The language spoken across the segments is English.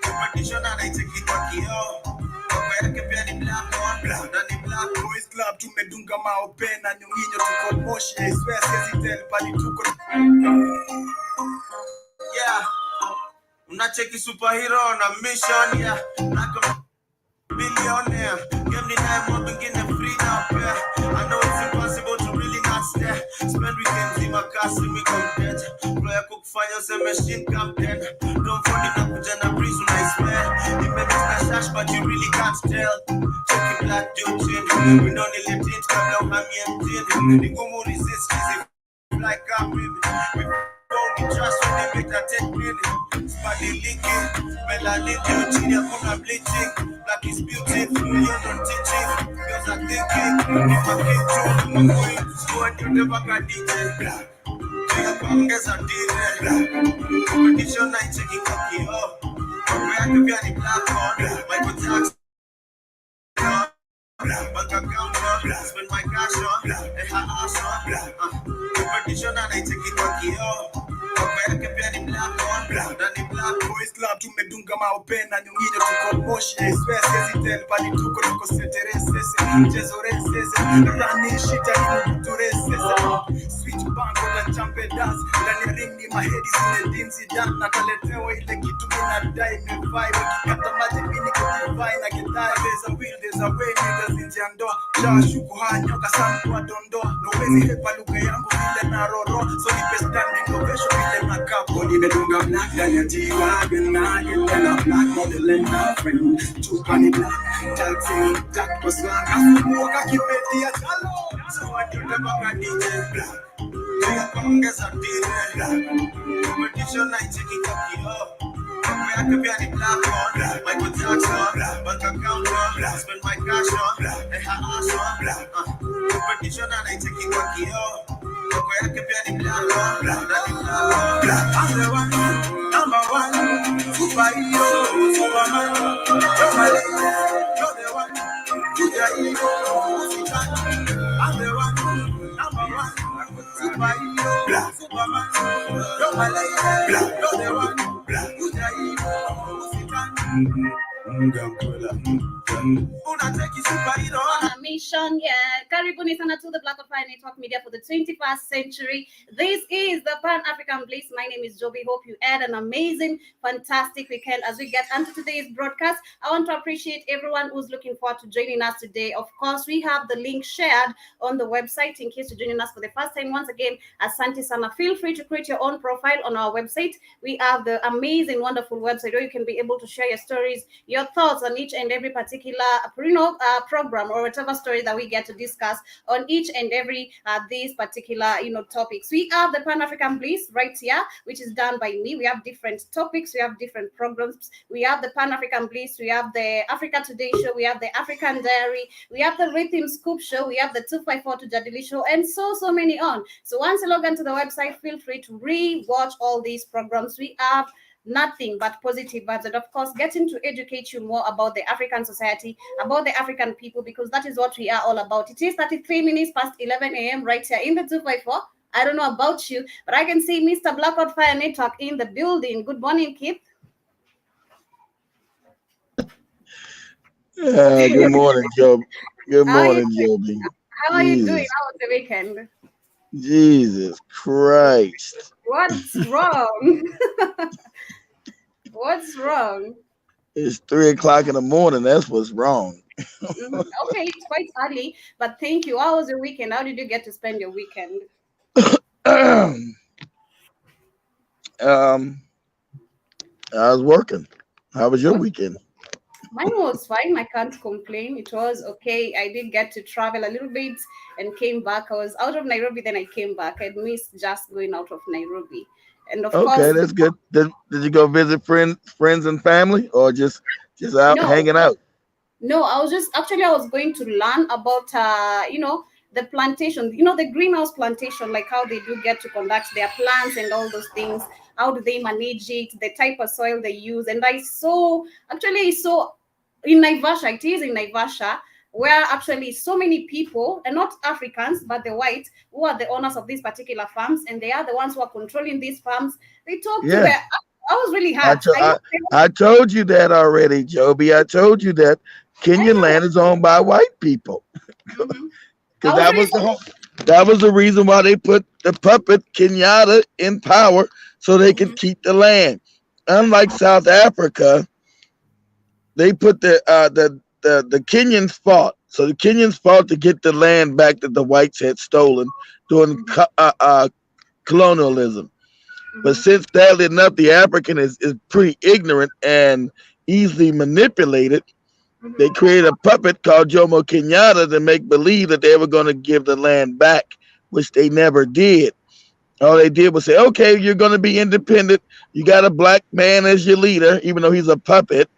Competition anaichekitwa kioo mambo yake pia ni black on na ni black boys club tumedunga maopena nyunginyo tuko moshi I swear siwezi tell pali tuko yeah unacheki superhero na mission yeah like billionaire give me time more begin free now yeah I know it's impossible to really not stare spend weekends in my castle me content player cook fire say machine captain don't fall in up with a breeze when I swear you may miss the shash but you really can't tell check it black dude we don't need let it come now I'm empty the go resist is like I'm we don't trust when they make that 10 minutes spotty leaking melanin beauty hakuna bleaching black is beautiful you don't teach it girls are thinking if I can't do my way squad you never got DJ black kuongeza dile competition night checking kakio mambo yake pia ni black on Michael Jackson bank account spend my cash on ass on competition anaicheki kwa kioo mambo yake pia ni black on na ni black boys club tumedunga maopena nyunginyo tuko moshi I swear siwezi tell pali tuko seteresese mchezo resese rani shita ni mturesese switch bank na champe dance ndani ring ni mahedi zile dinzi dan na kaletewa ile kitu minadai mevai wakikata maji mini kujivai na gitaa there's a way niggas injiandoa jashuku hanyoka samkwa dondoa nowezi hepa lugha yangu vile na roro so nipe standing ovation vile makapo nimedunga black ndani ya G-Wagon na getena black model and a friend chupani black taxi jack was like asubuoka kimetia chalo so I do the baka DJ black kuongeza dile competition night checking kakio mambo yake pia ni black on Michael Jackson bank account on spend my cash on ass on competition anaicheki kwa kioo mambo yake pia ni black on na ni black I'm the one number one superhero superman you're my lady you're the one you're the hero I'm the one number one superhero superman you're my lady you're the one you're the hero on a mission, yeah. Karibuni sana to the Black of Fire Network Media for the 21st century. This is the Pan-African Bliss. My name is Joby. Hope you had an amazing, fantastic weekend. As we get onto today's broadcast, I want to appreciate everyone who's looking forward to joining us today. Of course, we have the link shared on the website in case you're joining us for the first time. Once again, Asante Sana. Feel free to create your own profile on our website. We have the amazing, wonderful website where you can be able to share your stories, your thoughts on each and every particular program or whatever story that we get to discuss on each and every these particular topics. We have the Pan-African Bliss right here, which is done by me. We have different topics, we have different programs. We have the Pan-African Bliss, we have the Africa Today show, we have the African Diary, we have the Rhythm Scoop show, we have the 254 to Jadili show, and so many on. So once you log into the website, feel free to re-watch all these programs. We have nothing but positive vibes, and of course getting to educate you more about the African society, about the African people, because that is what we are all about. It is 33 minutes past 11 a.m. right here in the 254. I don't know about you, but I can see Mr. Blackout Fire Network in the building. Good morning, Kip. Good morning, Joe. Good morning, Joby. How are you doing? How was the weekend? Jesus Christ. What's wrong? What's wrong? It's 3 o'clock in the morning. That's what's wrong. Okay, it's quite early, but thank you. How was your weekend? How did you get to spend your weekend? I was working. How was your weekend? Mine was fine. I can't complain. It was okay. I did get to travel a little bit and came back. I was out of Nairobi, then I came back. I missed just going out of Nairobi. And of course, that's good. Did you go visit friends and family, or just out hanging out? No, I was going to learn about the plantation, the greenhouse plantation, like how they do get to conduct their plants and all those things. How do they manage it? The type of soil they use. And I saw in Naivasha, it is in Naivasha, where actually so many people, and not Africans, but the whites, who are the owners of these particular farms, and they are the ones who are controlling these farms. They talk to was really I, hurt. to, I told you that already, Joby. I told you that I Kenyan know. land is owned by white people. Mhm. Because I was that really was the whole, that was the reason why they put the puppet Kenyatta in power so they could Mhm. keep the land. Unlike South Africa, they put the Kenyans fought. So the Kenyans fought to get the land back that the whites had stolen during Mhm. colonialism. But Mhm. since sadly enough, the African is pretty ignorant and easily manipulated, they Mhm. created a puppet called Jomo Kenyatta to make believe that they were going to give the land back, which they never did. All they did was say, okay, you're going to be independent. You got a black man as your leader, even though he's a puppet.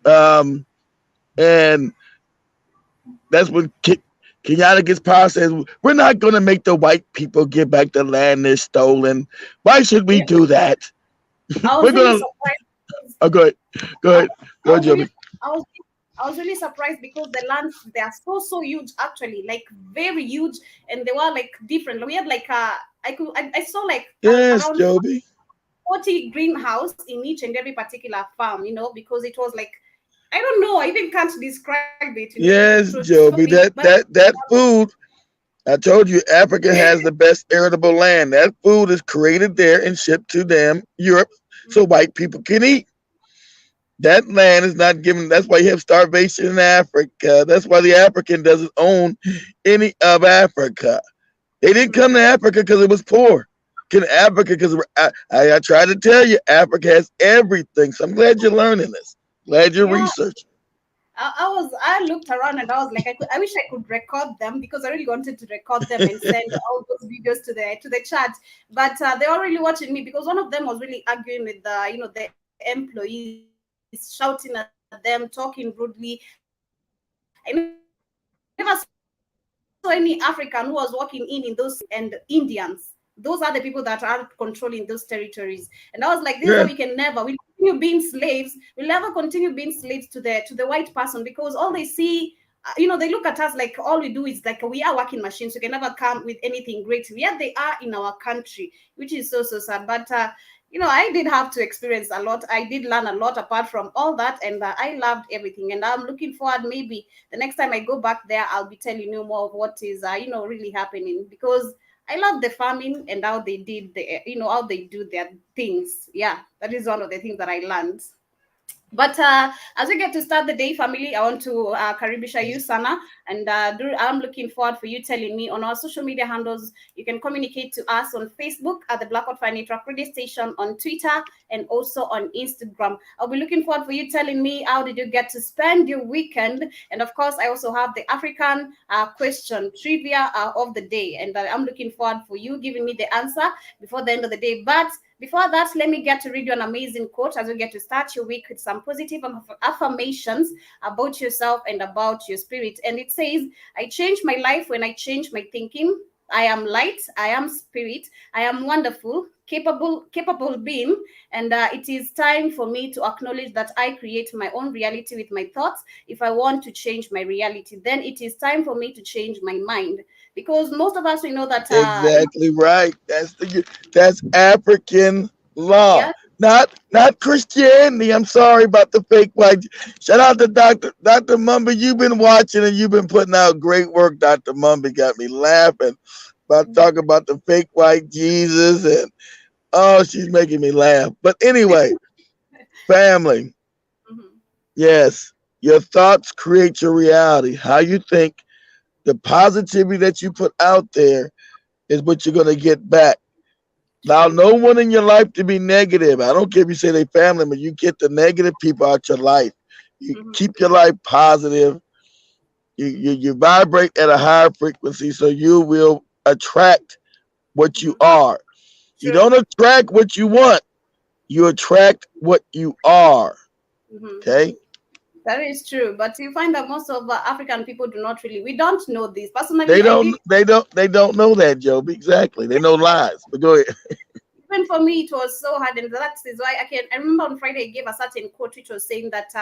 Um, and that's when Kenyatta gets power, says, we're not going to make the white people give back the land they're stolen. Why should we Yeah, do that? I We're was really going to, surprised because oh, go ahead. Go I, ahead. Go I ahead, was really Joby. I was I was really surprised because the lands they are so huge actually, like very huge, and they were like different. We had like I saw like Yes, around Joby. 40 greenhouse in each and every particular farm, because it was like I don't know, I even can't describe it, it Yes, was so Joby. big, but That food, I told you, Africa has the best arable land. That food is created there and shipped to them, Europe, so white people can eat. That land is not given. That's why you have starvation in Africa. That's why the African doesn't own any of Africa. They didn't come to Africa because it was poor. Came to Africa because I tried to tell you, Africa has everything. So I'm glad you're learning this. Glad you're yeah, researching. I looked around and I was like, I wish I could record them because I really wanted to record them and send all those videos to the chat. But they were really watching me because one of them was really arguing with the employees, shouting at them, talking rudely. I never saw any African who was walking in those and Indians. Those are the people that are controlling those territories. And I was like, this is how we can never. We'll continue being slaves. We'll Yeah, never continue being slaves to the white person because all they see, they look at us like all we do is like we are working machines. We can never come with anything great. Yet they are in our country, which is so sad. But I did have to experience a lot. I did learn a lot apart from all that, and I loved everything. And I'm looking forward. Maybe the next time I go back there, I'll be telling you more of what is really happening because I love the farming and how they did how they do their things. Yeah, that is one of the things that I learned. But as we get to start the day, family, I want to karibisha you sana, and I'm looking forward for you telling me on our social media handles. You can communicate to us on Facebook at the Blackout Fire Network Radio Station, on Twitter, and also on Instagram. I'll be looking forward for you telling me how did you get to spend your weekend, and of course, I also have the African question trivia of the day, and I'm looking forward for you giving me the answer before the end of the day. But before that, let me get to read you an amazing quote as we get to start your week with some positive affirmations about yourself and about your spirit. And it says, I change my life when I change my thinking. I am light, I am spirit, I am wonderful, capable being, and it is time for me to acknowledge that I create my own reality with my thoughts. If I want to change my reality, then it is time for me to change my mind. Because most of us, we know that, exactly right. That's African law, yeah. not Christianity. I'm sorry about the fake white. Shout out to Dr. Mumby. You've been watching and you've been putting out great work. Dr. Mumby got me laughing about talking about the fake white Jesus, and oh, she's making me laugh. But anyway, family, Mhm. yes, your thoughts create your reality. How you think, the positivity that you put out there is what you're gonna get back. Now, True. no one in your life to be negative. I don't care if you say they family, but you get the negative people out your life. You Mhm. keep your life positive. You vibrate at a higher frequency, so you will attract what you Mhm. are. You True. don't attract what you want. You attract what you are. Mhm. Okay? That is true, but you find that most of African people do not really. We don't know this They personally. I don't. did. They don't know that, Joby. Exactly. They know lies. But go ahead. Even for me, it was so hard, and that is why I can. I remember on Friday I gave a certain quote which was saying that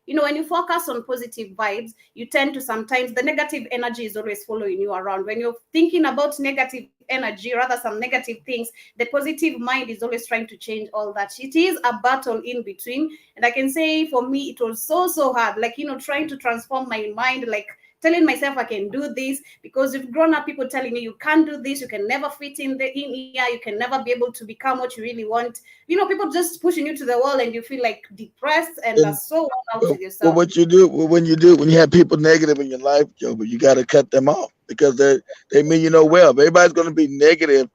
you know, when you focus on positive vibes, you tend to sometimes the negative energy is always following you around. When you're thinking about negative energy, rather some negative things, the positive mind is always trying to change all that. It is a battle in between. And I can say for me, it was so hard, like, you know, trying to transform my mind, like telling myself I can do this, because you've grown up people telling you can't do this, you can never fit in here, you can never be able to become what you really want. You know, people just pushing you to the wall and you feel like depressed and are And so worn out with well, yourself. what you do when you have people negative in your life, Joe, but you got to cut them off because they mean you know well. If everybody's going to be negative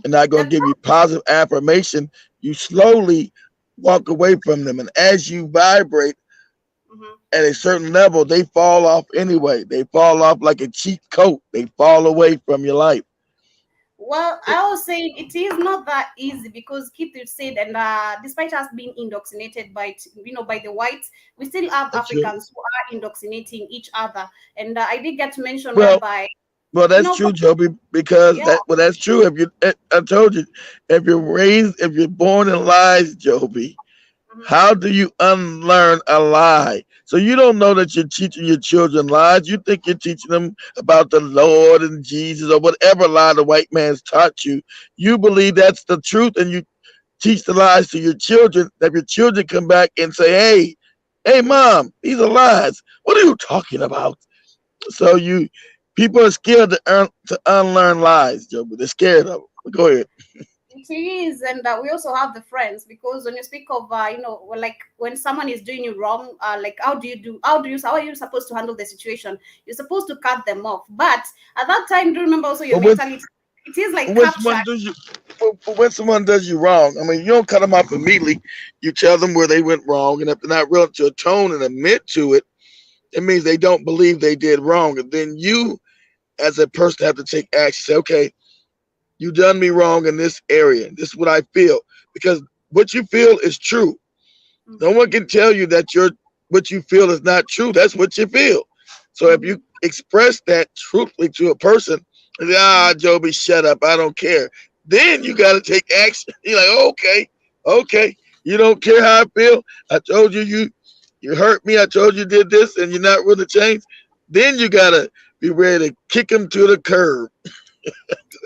and not going to That's give you positive affirmation, you slowly walk away from them. And as you vibrate mhm. at a certain level, they fall off anyway. They fall off like a cheap coat. They fall away from your life. Well, I was saying it is not that easy because Keith said, and despite us being indoctrinated by, you know, by the whites, we still have That's true. Africans who are indoctrinating each other. And I did get to mention Well, whereby, well, you that's know, true, Joby, because yeah, that's true. If you, I told you, if you're born in lies, Joby, mhm. how do you unlearn a lie? So you don't know that you're teaching your children lies. You think you're teaching them about the Lord and Jesus or whatever lie the white man's taught you. You believe that's the truth, and you teach the lies to your children. That your children come back and say, "Hey, mom, these are lies. What are you talking about?" So people are scared to unlearn lies, Joe, but they're scared of them. But go ahead. It is, and we also have the friends, because when you speak of, you know, well, like when someone is doing you wrong, like how are you supposed to handle the situation? You're supposed to cut them off, but at that time, do remember also your But when mentality. It is like when captured. someone does you when someone does you wrong, I mean, you don't cut them off immediately. You tell them where they went wrong, and if they're not willing to atone and admit to it, it means they don't believe they did wrong. And then you, as a person, have to take action. Say, okay, you done me wrong in this area. This is what I feel because what you feel is true. No Mhm, one can tell you that what you feel is not true. That's what you feel. So if mhm, you express that truthfully to a person, and say, mhm, Joby, shut up. I don't care. Then you mhm. got to take action. You're like, okay. You don't care how I feel. I told you hurt me. I told you did this, and you're not willing to change. Then you gotta be ready to kick them to the curb.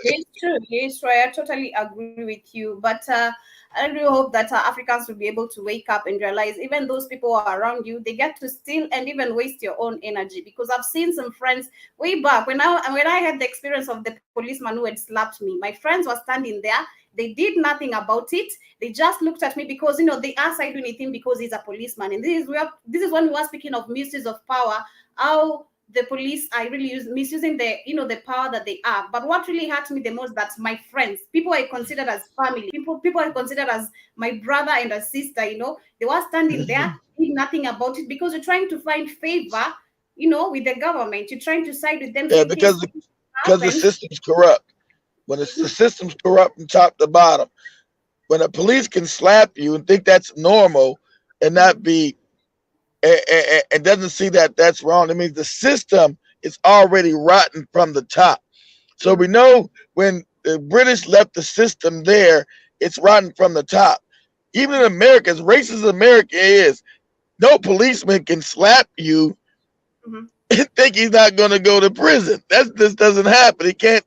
It's true. It's true. I totally agree with you. But I really hope that Africans will be able to wake up and realize even those people who are around you, they get to steal and even waste your own energy. Because I've seen some friends way back when I had the experience of the policeman who had slapped me. My friends were standing there. They did nothing about it. They just looked at me because, you know, they asked I do anything because he's a policeman. And this is when we were speaking of misuse of power. How the police are really misusing the, you know, the power that they have. But what really hurt me the most, that my friends, people I considered as family, people I considered as my brother and a sister, you know, they were standing there, Mhm. did nothing about it, because you're trying to find favor, you know, with the government. You're trying to side with them, so Yeah, in case because the happens. system's corrupt. When the system's corrupt from top to bottom, when the police can slap you and think that's normal and not Mhm, be and doesn't see that that's wrong, it means the system is already rotten from the top. So we mhm, know when the British left the system there, it's rotten from the top. Even in mhm, America, as racist as America is, no policeman can slap you mhm. and think he's not going to go to prison. That just doesn't happen. He can't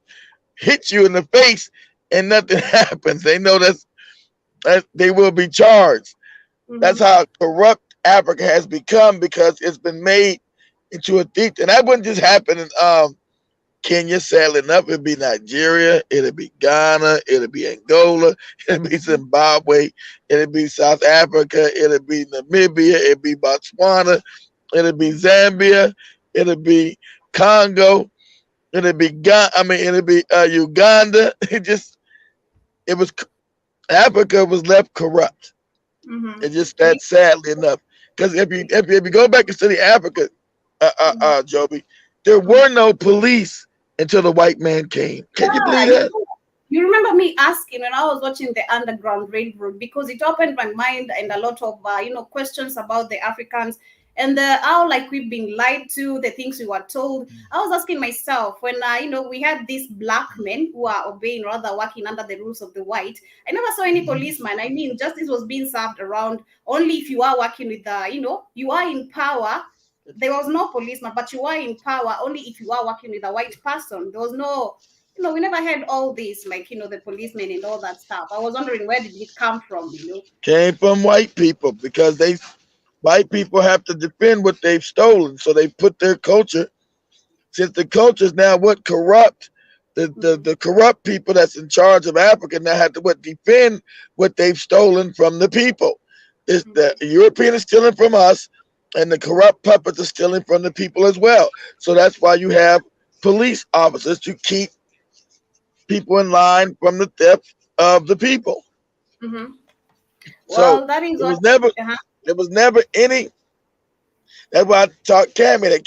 hit you in the face and nothing happens. They know that they will be charged. That's Mhm. how corrupt Africa has become because it's been made into a thief. And that wouldn't just happen in Kenya, sadly enough. It'd be Nigeria, it'd be Ghana, it'd be Angola, it'd be Zimbabwe, it'd be South Africa, it'd be Namibia, it'd be Botswana, it'd be Zambia, it'd be Congo, it'd be it'd be Uganda. It was Africa was left corrupt. Mhm. It's just that sadly enough. Because if you go back and study Africa, Mhm. Joby, there Mhm. were no police until the white man came. Can you Yeah, believe that? you remember me asking when I was watching the Underground Railroad, because it opened my mind and a lot of, you know, questions about the Africans. and how like we've been lied to, the things we were told. I was asking myself when we had these black men who are obeying, rather working under the rules of the white. I never saw any policeman. I mean, justice was being served around only if you are working with the, you are in power. There was no policeman, but you are in power only if you are working with a white person. There was no, we never had all this, like, the policemen and all that stuff. I was wondering, where did it come from? Came from white people, because white people have to defend what they've stolen. So they put their culture, since the culture is now what corrupt, the corrupt people that's in charge of Africa now have to defend what they've stolen from the people. The European is stealing from us, and the corrupt puppets are stealing from the people as well. So that's why you have police officers to keep people in line from the theft of the people. Mm-hmm. So Well, that is it what. was never Uh-huh. there was never any. That's why I taught Cammy that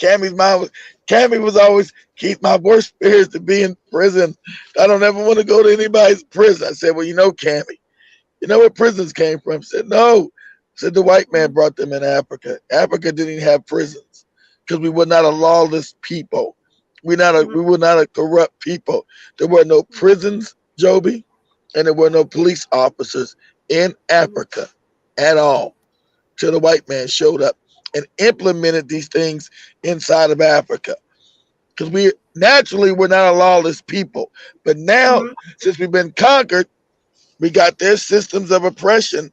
Cammy was always keep my worst fears to be in prison. I don't ever want to go to anybody's prison. I said, well, Cammy, you know where prisons came from? She said, no. I said the white man brought them in Africa. Africa didn't even have prisons because we were not a lawless people. We were not a corrupt people. There were no prisons, Joby, and there were no police officers in Africa at all till the white man showed up and implemented these things inside of Africa. Because we're not a lawless people. But now, since we've been conquered, we got their systems of oppression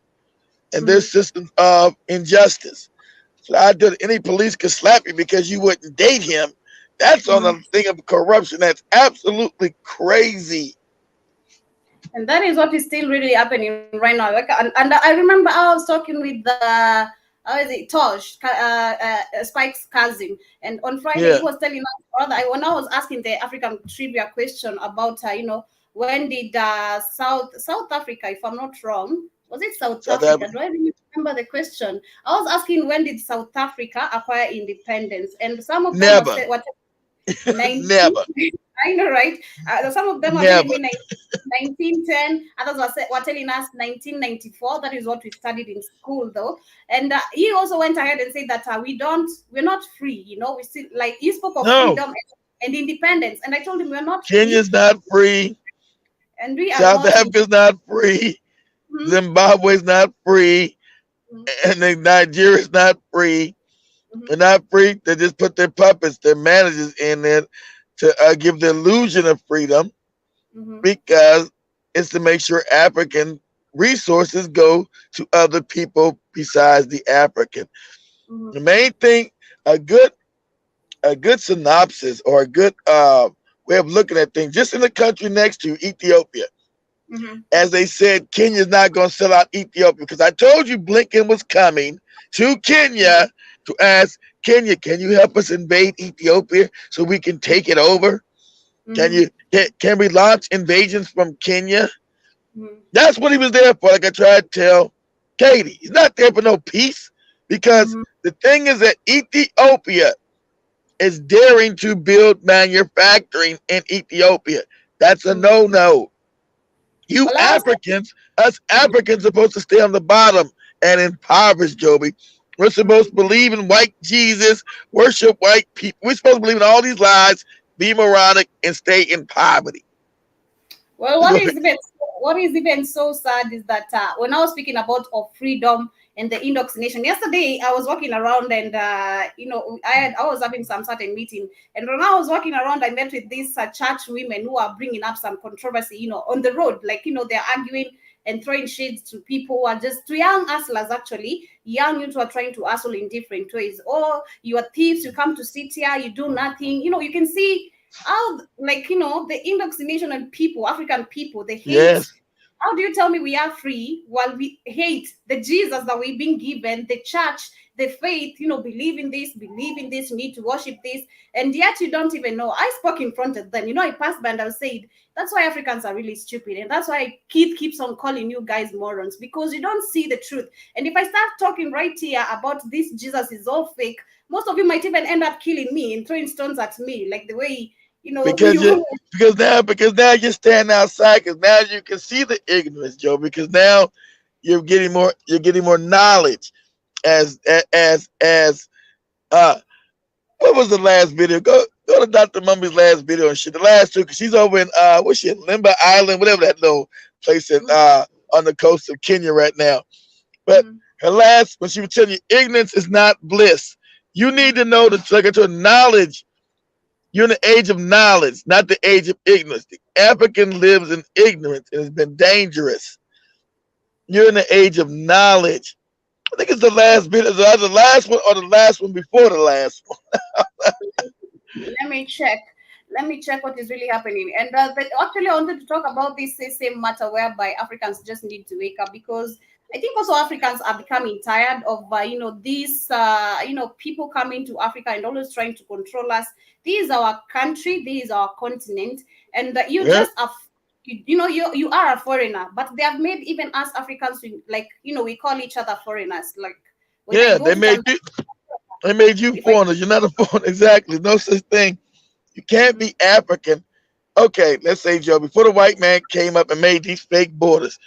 and their systems of injustice. So I did any police could slap you because you wouldn't date him. That's on the thing of corruption. That's absolutely crazy. And that is what is still really happening right now. Like, and I remember I was talking with the how is it, Tosh, Spike's cousin, and on Friday he was telling us, brother, when I was asking the African trivia question about when did South Africa, if I'm not wrong, was it South Africa? Do I really remember the question? I was asking, when did South Africa acquire independence? And some of them were 19, Never. I know, right? Some of them are telling me 1910. Others were telling us 1994. That is what we studied in school, though. And he also went ahead and said that we're not free. We still, like, he spoke of freedom and independence, and I told him we're not free. Kenya's not free. And we are South Africa's not free. Zimbabwe's not free. And then Nigeria's not free. They're not free. They just put their puppets, their managers in there to give the illusion of freedom, because it's to make sure African resources go to other people besides the African. The main thing, a good synopsis or a good way of looking at things, just in the country next to Ethiopia. As they said, Kenya's not going to sell out Ethiopia, because I told you Blinken was coming to Kenya to ask Kenya, can you help us invade Ethiopia so we can take it over? Can we launch invasions from Kenya? That's what he was there for. Like I tried to tell Katie, he's not there for no peace, because the thing is that Ethiopia is daring to build manufacturing in Ethiopia. That's a no-no. Us Africans, supposed to stay on the bottom and impoverished, Joby. We're supposed to believe in white Jesus, worship white people. We're supposed to believe in all these lies, be moronic, and stay in poverty. Well, what is even so sad is that when I was speaking about freedom and the indoctrination, yesterday I was walking around and I was having some certain meeting, and when I was walking around, I met with these church women who are bringing up some controversy, on the road, like they're arguing and throwing shades to people who are just to young hustlers, actually young youths who are trying to hustle in different ways. Oh, you are thieves, you come to sit here, you do nothing. You can see how, the indoctrination of people, African people, they hate. Yes. How do you tell me we are free while we hate the Jesus that we've been given, the church, the faith, believe in this, you need to worship this, and yet you don't even know. I spoke in front of them. I passed by and I said, that's why Africans are really stupid, and that's why Keith keeps on calling you guys morons, because you don't see the truth. And if I start talking right here about this Jesus is all fake, most of you might even end up killing me and throwing stones at me, like the way because now you're standing outside, because now you can see the ignorance, Joe, because now you're getting more knowledge as Uh, what was the last video? Go to Dr. Mummy's last video and shit. The last two, cause she's over in what's she in Limba Island, whatever that little place in on the coast of Kenya right now. But her last, when she was telling you, ignorance is not bliss. You need to know that, like I told you, knowledge. You're in the age of knowledge, not the age of ignorance. The African lives in ignorance and has been dangerous. You're in the age of knowledge. I think it's the last video, either the last one or the last one before the last one. Let me check. Let me check what is really happening. And but actually, I wanted to talk about this same matter whereby Africans just need to wake up, because I think also Africans are becoming tired of these people coming to Africa and always trying to control us. This is our country. This is our continent, and you just are. You are a foreigner, but they have made even us Africans, we call each other foreigners. Like they made you foreigners. You're not a foreigner. Exactly. No such thing. You can't be African. Okay, let's say, Joe, before the white man came up and made these fake borders,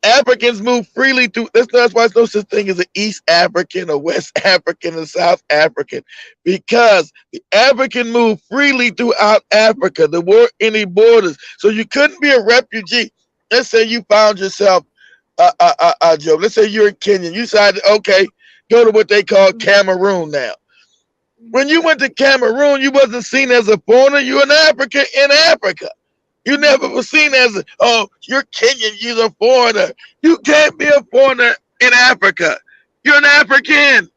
Africans move freely through. That's why there's no such thing as an East African or West African or South African, because the African moved freely throughout Africa. There weren't any borders, so you couldn't be a refugee. Let's say you found yourself, Joe. Let's say you're in Kenya. You decided, okay, go to what they call Cameroon now. When you went to Cameroon, you wasn't seen as a foreigner. You're an African in Africa. You never were seen as, you're Kenyan, you're a foreigner. You can't be a foreigner in Africa. You're an African.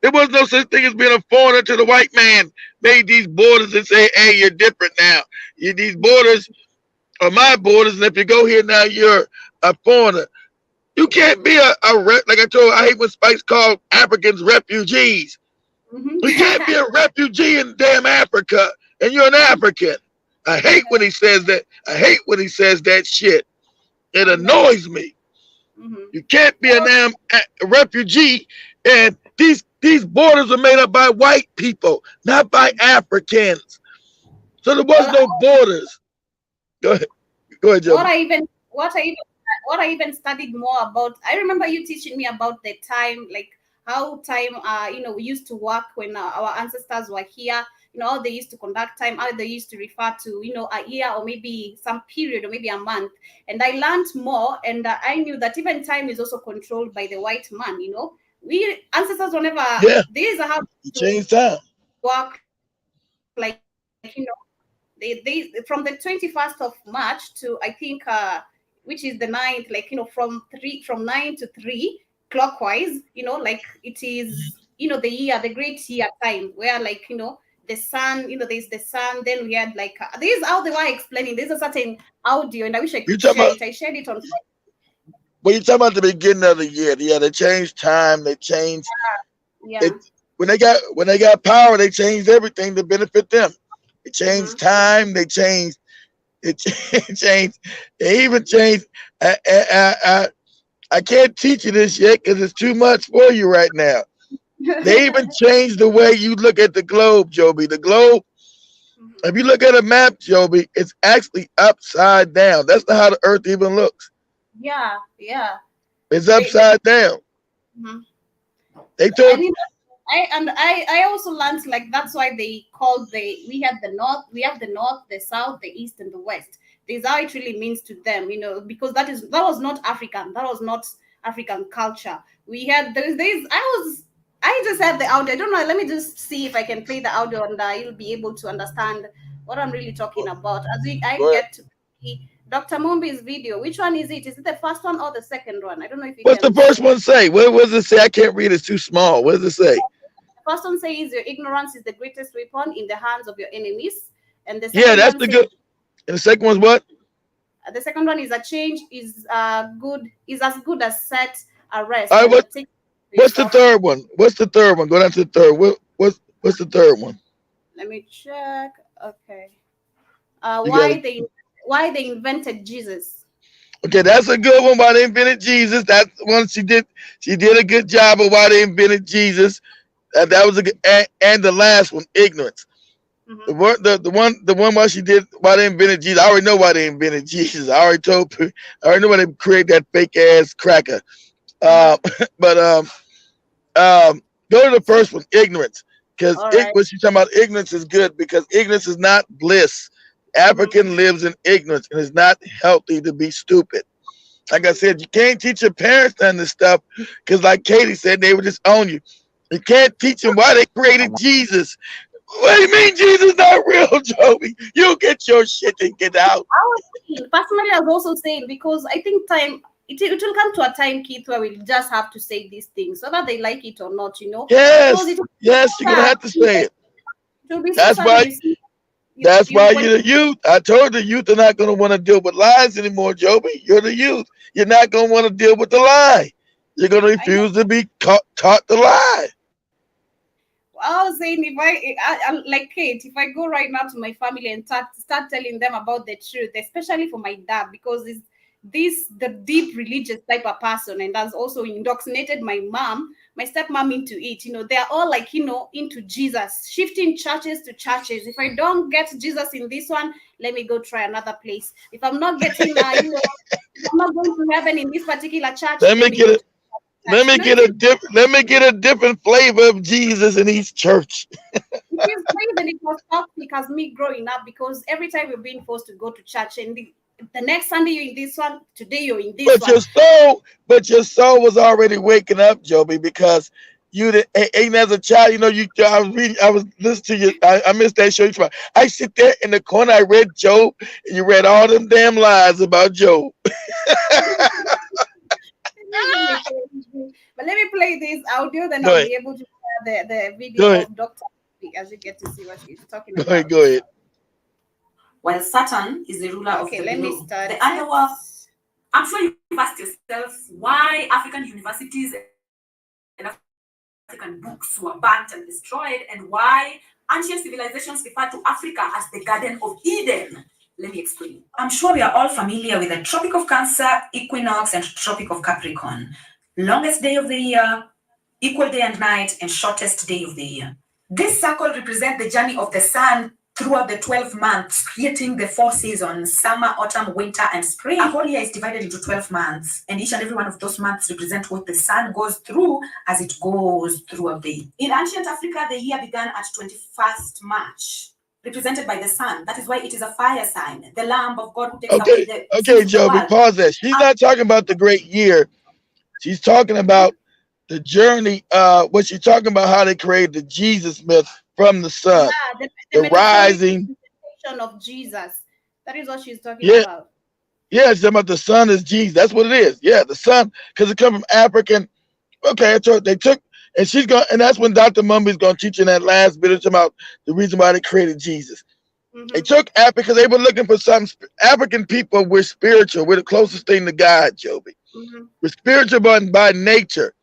There was no such thing as being a foreigner till the white man made these borders and say, hey, you're different now. These borders are my borders, and if you go here now, you're a foreigner. You can't be like I told you, I hate when Spike's called Africans refugees. You can't be a refugee in damn Africa, and you're an African. I hate when he says that. I hate when he says that shit. It annoys me. You can't be a damn refugee, and these borders are made up by white people, not by Africans. So there was no borders. Go ahead, Joe. What I even studied more about. I remember you teaching me about the time, like how time, we used to work when our ancestors were here. How they used to conduct time, how they used to refer to, a year or maybe some period or maybe a month. And I learned more, and I knew that even time is also controlled by the white man. We ancestors were never. These are how you change time. Work, like they from the 21st of March to I think which is the 9th, from 9 to 3 clockwise. Like it is the year, the great year time where the sun, there's the sun. Then we had this is how they were explaining. There's a certain audio, and I wish I could share it. I shared it on. Well, you're talking about the beginning of the year. Yeah, they changed time. They changed. When they got power, they changed everything to benefit them. They changed time. They changed. It changed. They even changed. I can't teach you this yet because it's too much for you right now. They even changed the way you look at the globe, Joby. The globe, if you look at a map, Joby, it's actually upside down. That's not how the earth even looks. Yeah. It's upside down. They told I also learned that's why they called we have the north, the south, the east, and the west. This is how it really means to them, because that was not African. That was not African culture. We had those days. I just had the audio. I don't know. Let me just see if I can play the audio, and you'll be able to understand what I'm really talking about. Get to see Dr. Mumbi's video. Which one is it? Is it the first one or the second one? I don't know if you What's the first one say? What does it say? I can't read. It's too small. What does it say? The first one says your ignorance is the greatest weapon in the hands of your enemies. And the second that's the good. And the second one's what? The second one is a change is as good as set a rest. All right, what's the third one? What's the third one? Go down to the third. What's the third one? Let me check. Okay. Why they invented Jesus. Okay, that's a good one. Why they invented Jesus. That's one she did. She did a good job of why they invented Jesus. That was a good. And the last one, ignorance. The one why she did why they invented Jesus. I already know why they invented Jesus. I already know why they created that fake ass cracker. But Go to the first one, ignorance. Because All right. what she's talking about, ignorance is good because ignorance is not bliss. African lives in ignorance and it's not healthy to be stupid. Like I said, you can't teach your parents none of this stuff because, like Katie said, they would disown you. You can't teach them why they created Jesus. What do you mean Jesus not real, Joey? You get your shit and get out. Personally, I was also saying because I think it will come to a time, Keith, where we'll just have to say these things, whether they like it or not, you know. Yes, Because it will be yes, so you're gonna sad. have to say it. It will be so That's sad why. when you see That's you why when you're the youth. I told the youth are not gonna want to deal with lies anymore, Joey. You're the youth. You're not gonna want to deal with the lie. You're gonna I know. refuse to be taught the lie. I was saying if I like Kate, if I go right now to my family and start telling them about the truth, especially for my dad, because this the deep religious type of person, and that's also indoctrinated my stepmom into it. You know, they're all like, you know, into Jesus, shifting churches to churches. If I don't get Jesus in this one, let me go try another place. If I'm not getting you know, if I'm not going to heaven in this particular church, Let let me me go get to it. church. You know, Let me get a different flavor of Jesus in each church. it is crazy and it was toxic as me growing up because every time we're being forced to go to church and the next Sunday you're in this one, today you're in this one. But your soul was already waking up, Joby, because you did, ain't as a child, you know, I was listening to you. I missed that show. I sit there in the corner, I read Job, and you read all them damn lies about Job. Really crazy. But let me play this audio, then Go I'll ahead, be able to share the go video ahead, of Dr. As you get to see what she's talking go ahead, about. go ahead. While Saturn is the ruler of the Let me below, start. the underworld. I'm sure you've asked yourself why African universities and African books were burnt and destroyed, and why ancient civilizations refer to Africa as the Garden of Eden. Let me explain. I'm sure we are all familiar with the Tropic of Cancer, Equinox, and Tropic of Capricorn. Longest day of the year, equal day and night, and shortest day of the year. This circle represents the journey of the sun throughout the 12 months, creating the 4 seasons: summer, autumn, winter, and spring. A whole year is divided into 12 months, and each and every one of those months represent what the sun goes through as it goes throughout the year. In ancient Africa, the year began at 21st March, represented by the sun. That is why it is a fire sign, the Lamb of God who takes away the sins Okay, of the Joby, world. pause that. She's not talking about the great year. She's talking about the journey. What she's talking about, how they created the Jesus myth from the sun, The the rising. representation of Jesus. That is what she's talking Yeah, about. yeah, she's talking about the sun is Jesus. That's what it is. Yeah, the sun, because it comes from African. Okay, they took, and she's going, and that's when Dr. Mumby's going to teach in that last bit about the reason why they created Jesus. They took Africa because they were looking for some African people. We're spiritual. We're the closest thing to God, Joby. We're spiritual by nature.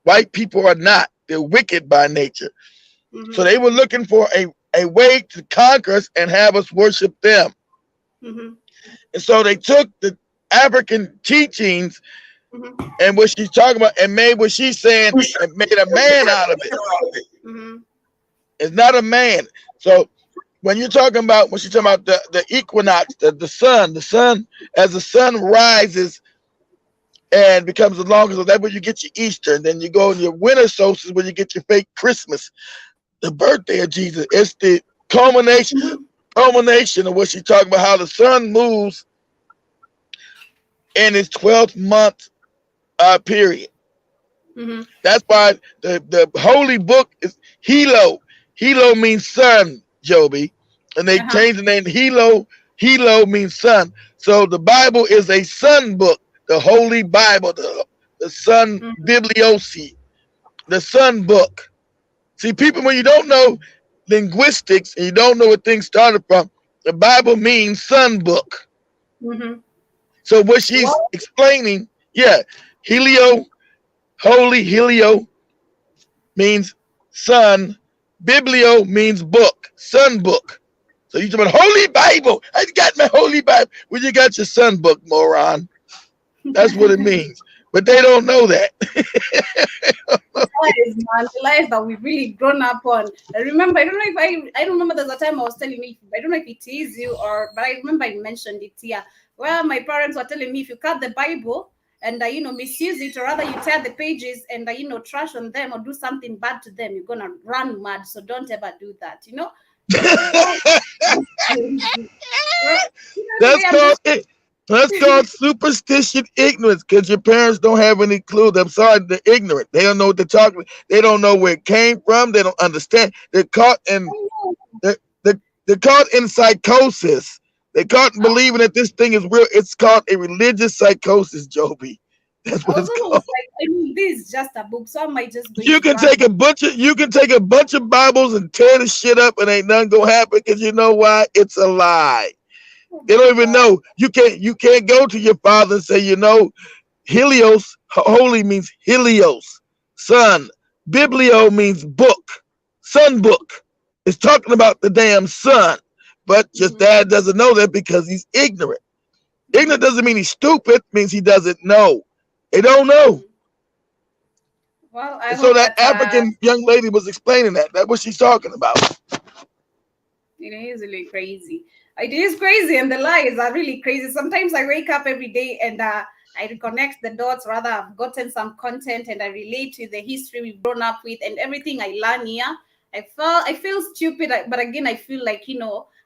White people are not. They're wicked by nature. So they were looking for a way to conquer us and have us worship them. And so they took the African teachings and what she's talking about and made what she's saying and made a man out of it. It's not a man. So when you're talking about, when she's talking about the equinox, the sun, as the sun rises and becomes the longest, so that's where you get your Easter. And then you go in your winter solstice where you get your fake Christmas, the birthday of Jesus. It's the culmination of what she's talking about, how the sun moves in its 12th month period. That's why the holy book is Hilo. Hilo means sun, Joby. And they changed the name Hilo. Hilo means sun. So the Bible is a sun book, the holy Bible, the sun bibliosi, the sun book. See, people, when you don't know linguistics and you don't know where things started from, the Bible means sun book. So what she's explaining, yeah, Helio, holy Helio means sun. Biblio means book, sun book. So you talk about holy Bible. I got my holy Bible. Well, you got your sun book, moron. That's what it means. But they don't know that. The life that we've really grown up on. I remember, I don't know if I remember there's a time I was telling me, I don't know if it is you but I remember I mentioned it here, where my parents were telling me if you cut the Bible and misuse it, or rather you tear the pages and trash on them or do something bad to them, you're gonna run mad. So don't ever do that. That's called it. That's called superstition ignorance, because your parents don't have any clue. I'm sorry, they're ignorant. They don't know what they're talking. They don't know where it came from. They don't understand. They're caught in they're caught in psychosis. They're caught in believing that this thing is real. It's called a religious psychosis, Joby. That's what it's called. This is just a book, so I might just go. You can take a bunch of Bibles and tear the shit up, and ain't nothing gonna happen, because you know why? It's a lie. They don't even know. You can't go to your father and say, Helios, holy means Helios, sun. Biblio means book, sun book. It's talking about the damn sun. But your dad doesn't know that because he's ignorant. Ignorant doesn't mean he's stupid, it means he doesn't know. They don't know. Well, so that African young lady was explaining that. That's what she's talking about. It is really crazy. It is crazy, and the lies are really crazy. Sometimes I wake up every day and I reconnect the dots. Rather, I've gotten some content and I relate to the history we've grown up with and everything I learn here. I feel stupid, but again, I feel like,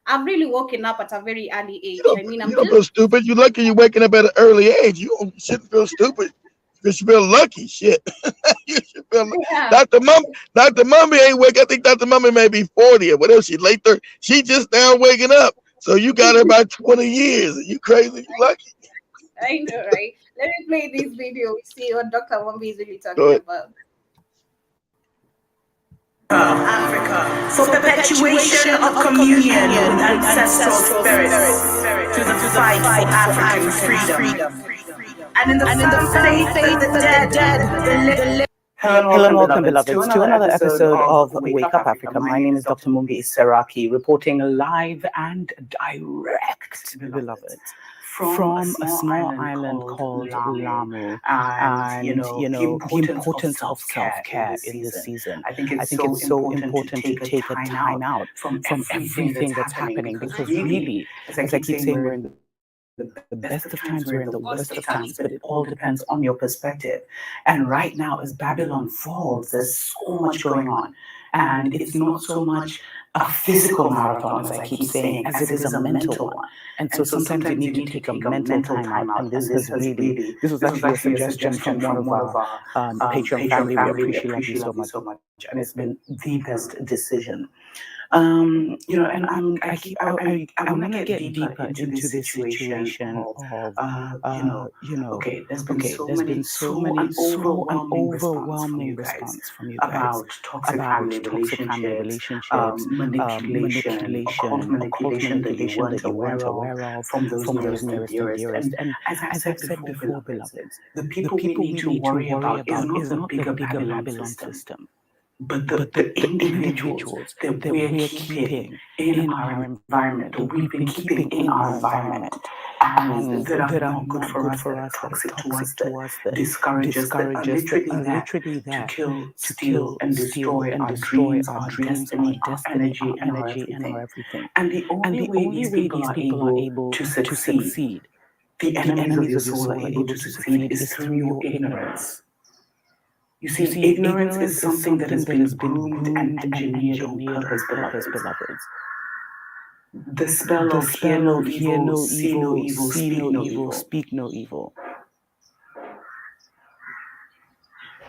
I've really woken up at a very early age. You don't feel stupid. You're lucky you're waking up at an early age. You shouldn't feel stupid. You should feel lucky. Shit. You should feel Dr. Mummy ain't wake. I think Dr. Mummy may be 40 or whatever. She's late 30. She just now waking up. So you got her about 20 years. You crazy? You lucky. I know, right? Let me play this video. We see what Dr. Mummy is really talking about. Africa, for perpetuation of communion with ancestral spirits, to the fight for African freedom. And in the faith of the dead, Hello and welcome, beloveds, to another episode of Wake Up Africa. My name is Dr. Mumbi Seraki, reporting live and direct, beloveds, from a small island called Lamu, and the importance of self-care in this season. I think it's so important to take a time out from everything that's happening, because really, as I keep saying, we're in the best of times, we're in the worst of times, but it all depends on your perspective. And right now, as Babylon falls, there's so much going on, and it's not so much a physical marathon, as I keep saying, as it is a mental one. And so sometimes you need to take a mental time out. And this was actually a suggestion from one of our Patreon family. We appreciate you so much. And it's been the best decision. And I want to get deeper into this situation of, okay, there's been so overwhelming response from you guys about toxic family relationships, manipulation, occult manipulation that you weren't aware of from those nearest and dearest. And as I've said before, beloveds, the people we need to worry about is not the bigger Babylon system, but the individuals that we're keeping in our environment, or we've been keeping in our environment, and that are not good for us, that are toxic to us, that discourage us, that are literally there to steal and destroy our dreams, our destiny, our energy, and our everything. And the only way these people are able to succeed, the enemies of your soul are able to succeed, is through your ignorance. You see, ignorance is something that has been groomed and engineered on purpose, beloveds. The spell of hear no evil, see no evil, speak no evil.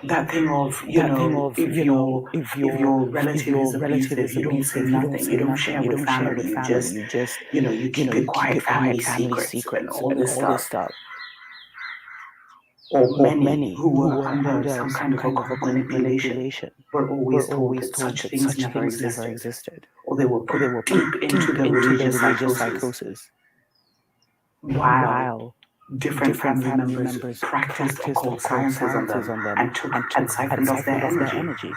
That thing of, if your relative is abusive, you don't say nothing, you don't share with family, you just you keep it quiet, family secrets, and all this stuff. Or many who were under some kind of a manipulation were always told that such things never existed. Or they were put deep into the religious psychosis. While different family members practiced occult sciences on them and siphoned off their energy.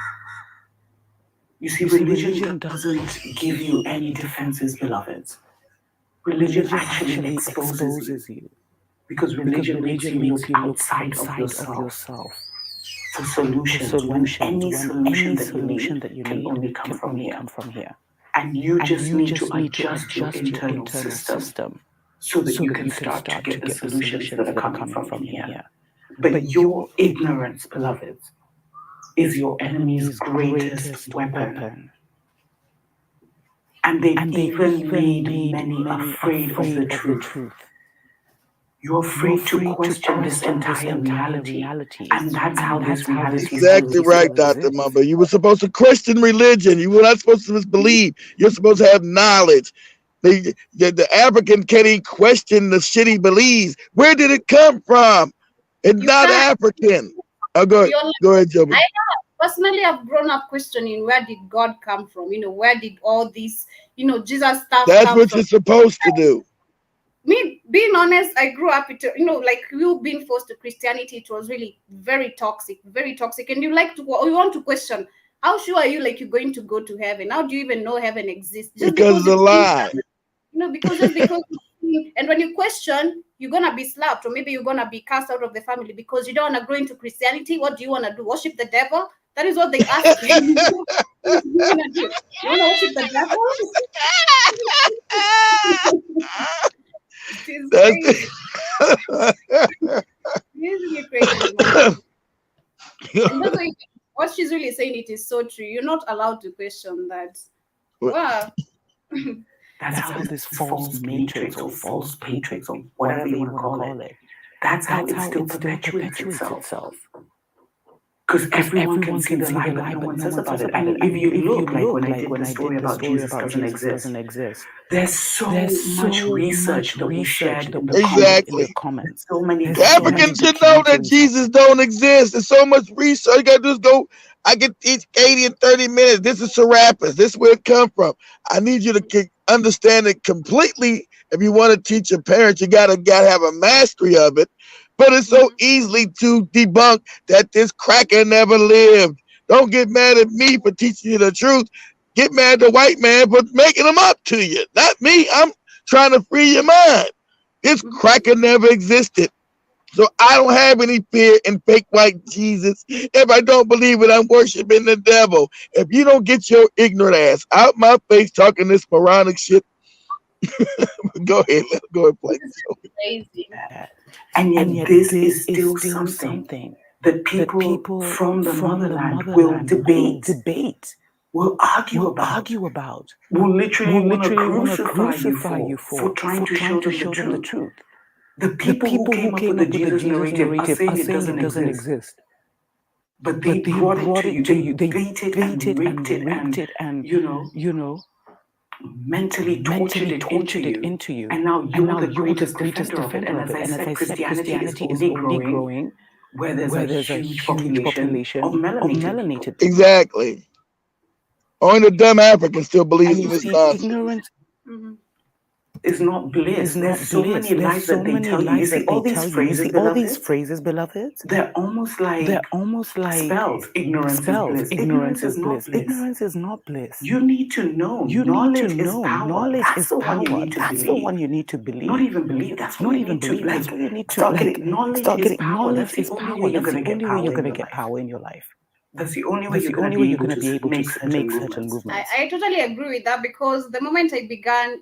You see, religion doesn't give you any defenses, beloveds. Religion actually exposes you. Because religion makes you look outside of yourself for solutions, when any solution that you need can only come from here. And you just need to adjust your internal system so that you can start to get the solutions that are coming from here. But your ignorance, beloveds, is your enemy's greatest weapon. And they've even made many afraid of the truth. You're afraid to question this entire reality. And that's how this reality is Exactly right, Dr. Mumba. You were supposed to question religion. You were not supposed to just believe. You're supposed to have knowledge. The African can't even question the shit he believes. Where did it come from? It's not African. Oh, go ahead, Joby. I know. Personally, I've grown up questioning where did God come from? Where did all this, Jesus stuff That's come what from? you're supposed to do. Me, being honest, I grew up, like you being forced to Christianity, it was really very toxic. And you want to question, how sure are you like you're going to go to heaven? How do you even know heaven exists? Just because it's a lie. Because and when you question, you're gonna be slapped, or maybe you're gonna be cast out of the family because you don't want to grow into Christianity. What do you want to do? Worship the devil? That is what they ask you. What do you want to do? You want to worship the devil? It's really crazy. And that's what she's really saying. It is so true. You're not allowed to question that. Wow. That's how this false matrix or false patrix or whatever you want to call it, that's how it still perpetuates itself. Because everyone can see the lie, but no one says about it. And if you look, like when I did the story about Jesus doesn't exist, there's so much research that we shared in the comments. So many Africans should know that Jesus don't exist. There's so much research. All you gotta do is go. I can teach 80 in 30 minutes. This is Serapis. This is where it come from. I need you to understand it completely. If you want to teach your parents, you gotta have a mastery of it. But it's so easily to debunk that this cracker never lived. Don't get mad at me for teaching you the truth. Get mad at the white man for making them up to you. Not me. I'm trying to free your mind. This cracker never existed. So I don't have any fear in fake white Jesus. If I don't believe it, I'm worshiping the devil. If you don't get your ignorant ass out my face talking this moronic shit, go ahead. Let's go and play. Crazy. And yet this is still something that people from the motherland will debate, will argue about, will literally want to crucify you for trying to show them the truth. The people who came up with the Jesus narrative are saying it doesn't exist. But they brought it to you. They baited and rigged it and you know, mentally tortured it into you. And now you're the greatest defender of it. And as I said, Christianity is only growing where there's a huge population of melanated. Exactly. Only the dumb Africans still believe in this nonsense. Ignorance is not bliss. There's so many lies that they tell you. You see all these phrases, beloveds? They're almost like spells. Ignorance is bliss. Ignorance is not bliss. You need to know. Knowledge is power. Knowledge is power. That's the one you need to believe. Not even believe. That's what you need to like. That's what you need to start getting. Knowledge is power. That's the only way you're going to get power in your life. That's the only way you're going to be able to make certain movements. I totally agree with that, because the moment I began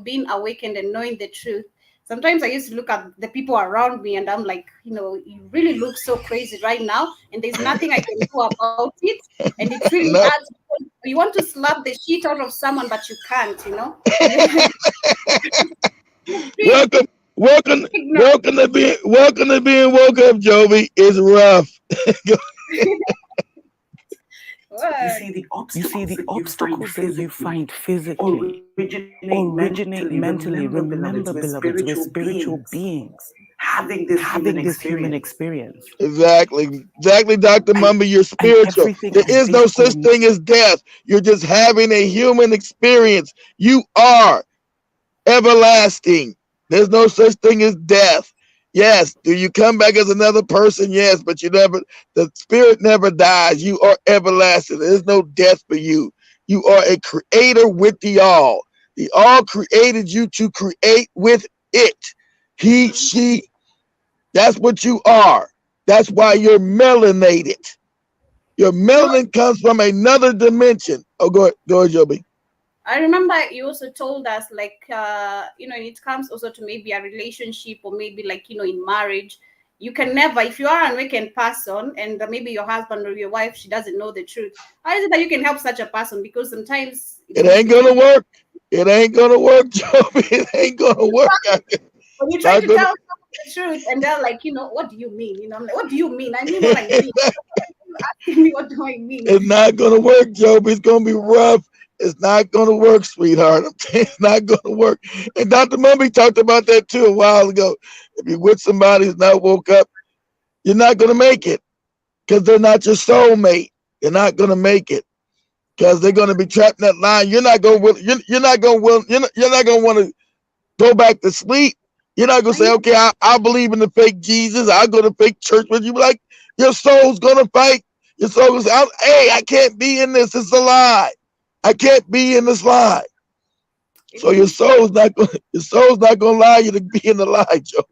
being awakened and knowing the truth, sometimes I used to look at the people around me and I'm like, you really look so crazy right now, and there's nothing I can do about it. And it's really bad. You want to slap the shit out of someone, but you can't, Welcome to being woke up, Joby. It's rough. You see the obstacles that you find physically originate mentally. Remember, beloveds, we're spiritual beings having this human experience. Exactly, Dr. Mumba. You're spiritual. There is no such thing as death. You're just having a human experience. You are everlasting. There's no such thing as death. Yes, do you come back as another person? Yes, but the spirit never dies. You are everlasting. There's no death for you. You are a creator with the all. The all created you to create with it. He, she, that's what you are. That's why you're melanated. Your melanin comes from another dimension. Oh, go ahead, Joby. I remember you also told us, like, it comes also to maybe a relationship, or maybe like, in marriage, You can never, if you are an awakened person and maybe your husband or your wife, she doesn't know the truth, how is it that you can help such a person? Because sometimes It ain't gonna work. It ain't gonna work, Joby. It ain't gonna work. when you It's try not to gonna. tell someone the truth and they're like, what do you mean? I'm like, what do you mean? I mean what I mean. You're asking me what do I mean? It's not gonna work, Joby. It's gonna be rough. It's not gonna work, sweetheart. I'm saying it's not gonna work. And Dr. Mumby talked about that too a while ago. If you're with somebody who's not woke up, you're not gonna make it because they're not your soulmate. You're not gonna make it because they're gonna be trapped in that line. You're not gonna. You're not gonna. You're not gonna want to go back to sleep. You're not gonna say, okay, I believe in the fake Jesus. I'll go to fake church with you. Like your soul's gonna fight. Your soul goes, hey, I can't be in this. It's a lie. I can't be in this lie. So your soul's not gonna allow you to be in the lie, Joe.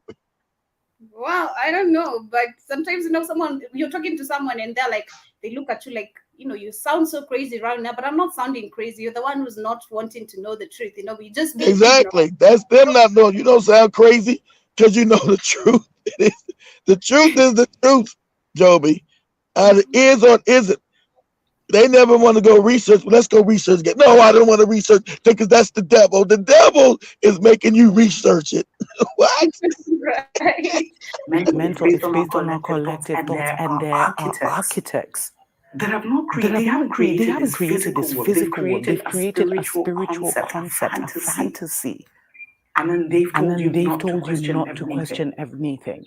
Well, I don't know, but sometimes someone, you're talking to someone and they're like, they look at you like, you sound so crazy right now, but I'm not sounding crazy. You're the one who's not wanting to know the truth. We just being Exactly. ignorant. That's them not knowing. You don't sound crazy because you know the truth. The truth is the truth, Joby. It is or it isn't. They never want to go research. Let's go research it. No, I don't want to research because that's the devil. The devil is making you research it. What? Right. Mental. It's based on our collective thoughts, and there are architects They have not that created. They haven't created this this physical world. They've physical world. created They've a created a spiritual spiritual concept, concept, a a fantasy, and then they've and told then you they've not to told you question not to everything. question anything.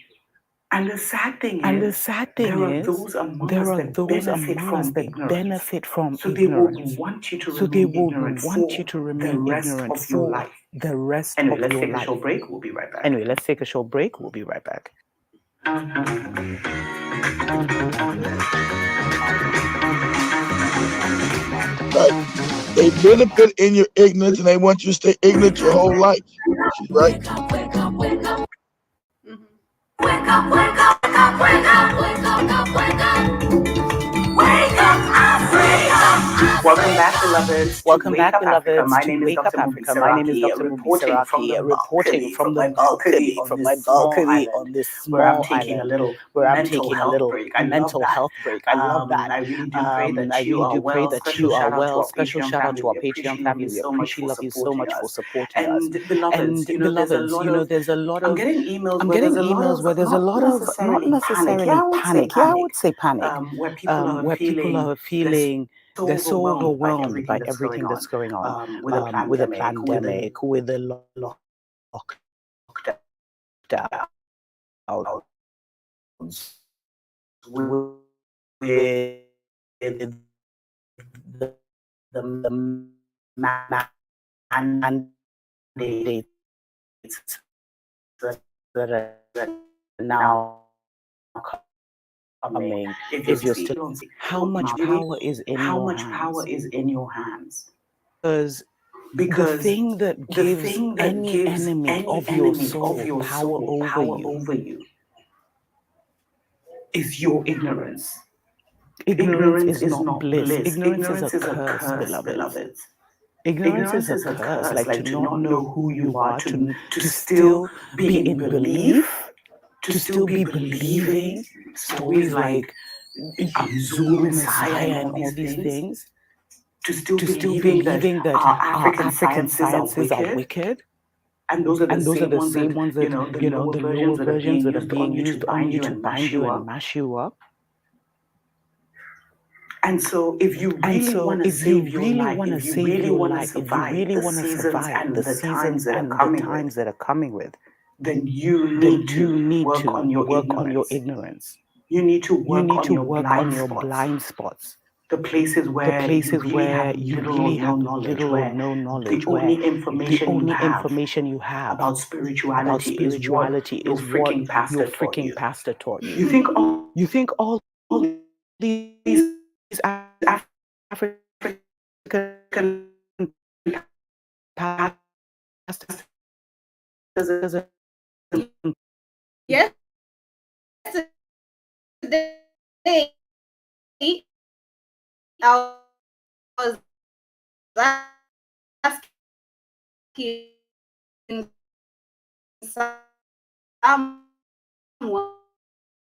And the sad thing And the is, sad there thing are is, those among there us are that those benefit among us from that ignorance. benefit from So they would ignorance. want you to So they remain will ignorant want you for to the remain rest ignorant of your for life. the rest Anyway, of let's your take a life. short break. We'll be right back. Anyway, let's take a short break. We'll be right back. Right. They benefit in your ignorance and they want you to stay ignorant your whole life. She's right. Wake up, wake up, wake up. Wake up, wake up, wake up, wake up, wake up, wake up. Wake up, Africa. Welcome back, beloveds. Welcome back, Africa. beloveds, My to name is Wake Up Dr. Mubi Africa. My name is Saraki, Dr. Mubi reporting from Saraki, the reporting from the balcony on from this my small balcony island on this where I'm small taking a island little where I'm mental taking a health little break. I love mental that. health break. I love that. I really do pray that I you really are do pray well. that Special you are shout out to well. our Special Patreon shout out family. to our We Patreon appreciate family. you We so much for appreciate love you so supporting much for us. supporting us. And beloveds, And beloveds, there's a lot I'm of getting emails I'm where getting there's a lot emails of where there's a lot of not necessarily panic. Yeah, I would say panic. where people are Where people feeling are feeling they're so overwhelmed by everything everything that's going on with the with the pandemic, with the lockdown, with the mandates that are now coming. If you're still, how much power is in your hands? Because the thing that gives any enemy of your soul power over you is your ignorance. Ignorance is not bliss. Ignorance is a curse, beloveds. Ignorance is a curse, like to not know who you are, to still be in belief, to still be believing stories like Zulu Messiah and all these things, To still to still believing believing that our our African African sciences are sciences are wicked. wicked. And those are And those are the same that, ones that, the lower versions that are being used on you to bind you and mash you up. And so, if you really want to save your life, if you really want to survive the seasons and the times that are coming with, then you need to work on your ignorance. You need to You work need on to your work on your blind spots. The places where you really have little or no knowledge. The only information you have about spirituality is what your freaking pastor taught you. You think all these African pastors Yes. Today, I was asking someone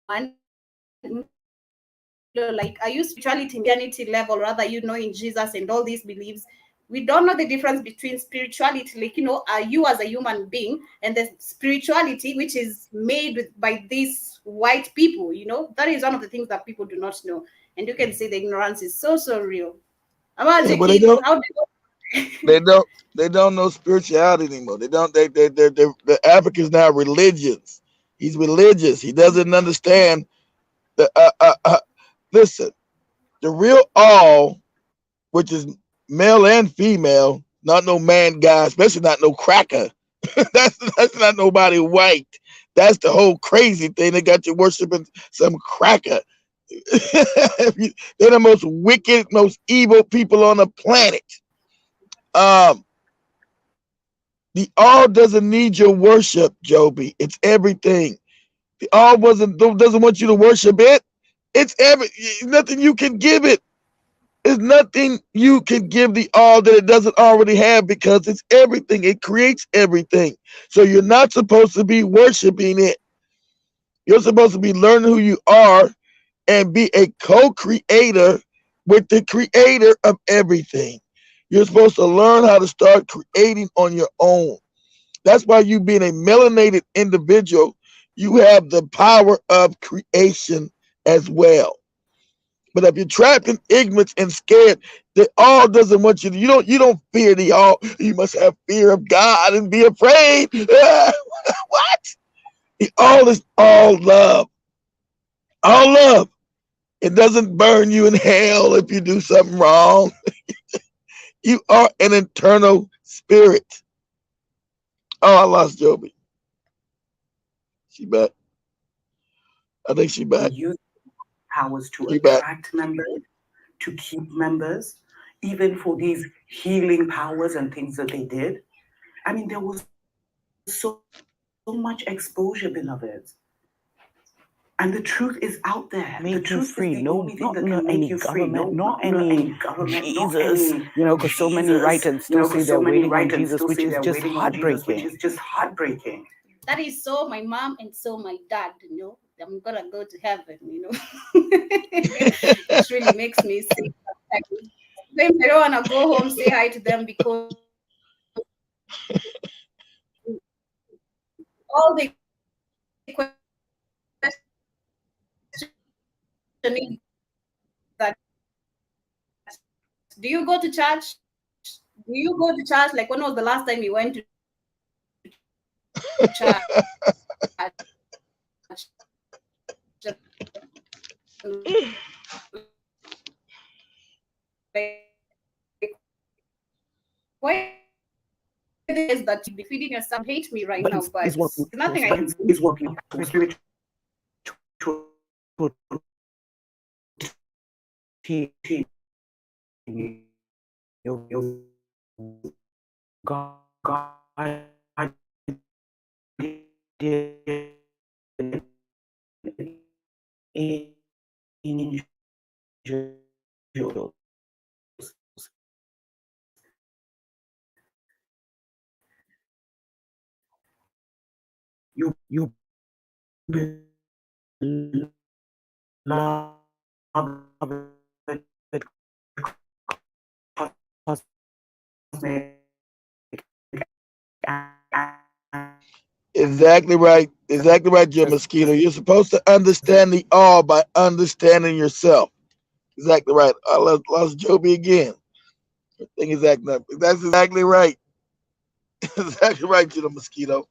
like are you spirituality, Christianity level, rather in Jesus and all these beliefs. We don't know the difference between spirituality, like are you as a human being, and the spirituality which is made by these white people. That is one of the things that people do not know, and you can see the ignorance is so real. About Yeah, the but kids, how they don't know spirituality anymore. They don't. The African's now religious. He's religious. He doesn't understand the. Listen, the real all, which is male and female, not no man guy, especially not no cracker. that's not nobody white. That's the whole crazy thing. They got you worshiping some cracker. They're the most wicked, most evil people on the planet. Um, the all doesn't need your worship, Joby. It's everything. The all doesn't want you to worship it. It's nothing you can give it. There's nothing you can give the all that it doesn't already have, because it's everything. It creates everything. So you're not supposed to be worshiping it. You're supposed to be learning who you are and be a co-creator with the creator of everything. You're supposed to learn how to start creating on your own. That's why you being a melanated individual, you have the power of creation as well. But if you're trapped in ignorance and scared, the all doesn't want you to, you don't fear the all. You must have fear of God and be afraid. What? The all is all love. All love. It doesn't burn you in hell if you do something wrong. You are an eternal spirit. Oh, I lost Joby. She back. I think she back. Use powers to She back. attract members, to keep members, even for these healing powers and things that they did. I mean, there was so much exposure, beloveds. And the truth is out there. The truth free. is the No, only thing not that no can make any you free. government, No, not any government, Jesus. not any Because so many Jesus. writers still say because they're so many waiting on writers Jesus, still which say is they're just waiting on Jesus, which heartbreaking. is just heartbreaking. that is so my mom and so my dad. I'm gonna go to heaven. It really makes me sick. Sometimes I don't want to go home, say hi to them, because all the questioning that, do you go to church? Do you go to church? Like, when was the last time you went to church? Like, why is that you be feeding yourself? Hate me right But now, but it's working. there's nothing I can do. Is working for spiritual God angels. You love it cosmic Exactly right. Exactly right, Jim Mosquito. You're supposed to understand the all by understanding yourself. Exactly right. I lost Joby again. I think that's exactly right. Exactly right, Jim Mosquito.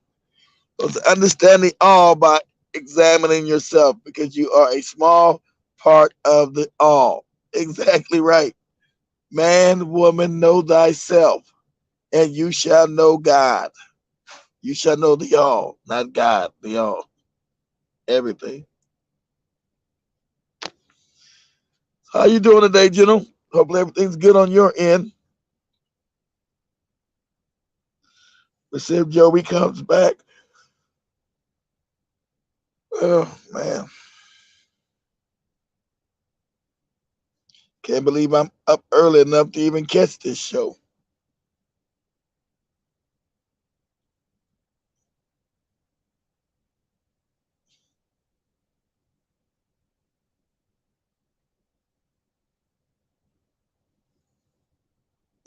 Supposed to understand the all by examining yourself, because you are a small part of the all. Exactly right. Man, woman, know thyself, and you shall know God. You shall know the all, not God, the all. Everything. How you doing today, General? Hopefully everything's good on your end. Let's see if Joey comes back. Oh man. Can't believe I'm up early enough to even catch this show.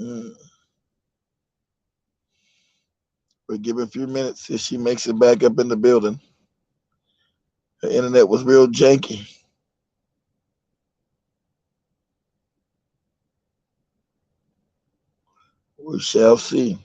Mm. We'll give her a few minutes if she makes it back up in the building. Her internet was real janky. We shall see.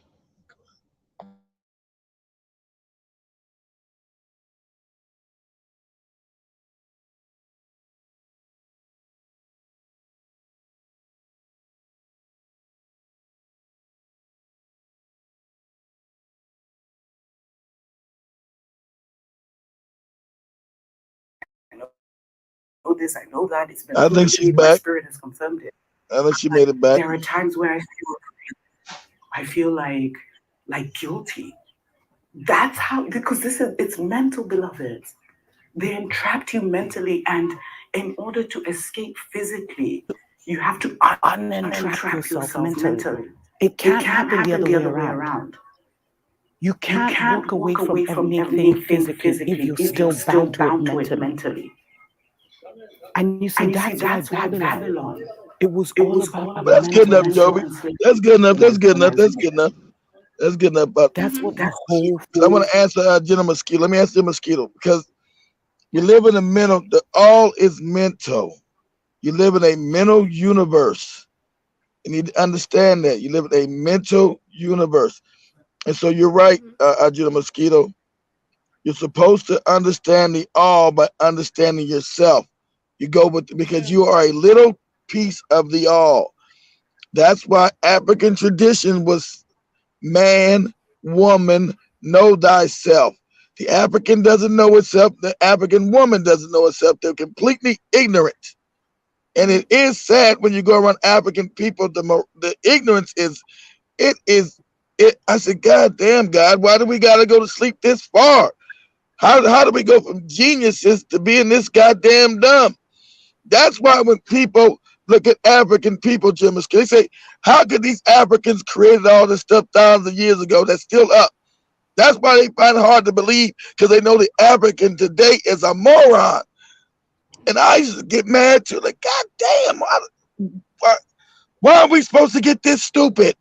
know this, I know that. It's been I put think in she's me. My back. spirit has confirmed it. I think she But made it back. there are times where I feel like guilty. That's how, because it's mental, beloved. They entrapped you mentally, and in order to escape physically, you have to unentrap yourself mentally. It can't happen the other way around. You can't walk away from anything physically if you're still bound to it mentally. And you see, that's why Babylon, it was all about a That's good enough, mental Joby. That's good enough. That's good enough. That's good enough. That's good enough. But That's what the whole. I want to answer Jenna Mosquito. Let me answer the Mosquito, because you live in a mental. All is mental. You live in a mental universe. You need to understand that you live in a mental universe. And so you're right, Jenna Mosquito. You're supposed to understand the all by understanding yourself. You go with, because you are a little piece of the all. That's why African tradition was man, woman, know thyself. The African doesn't know itself. The African woman doesn't know itself. They're completely ignorant. And it is sad when you go around African people, the ignorance is, I said, God damn, God, why do we got to go to sleep this far? How do we go from geniuses to being this goddamn dumb? That's why when people look at African people, Jim, they say, how could these Africans created all this stuff thousands of years ago that's still up? That's why they find it hard to believe, because they know the African today is a moron. And I used to get mad too, like, God damn, why are we supposed to get this stupid?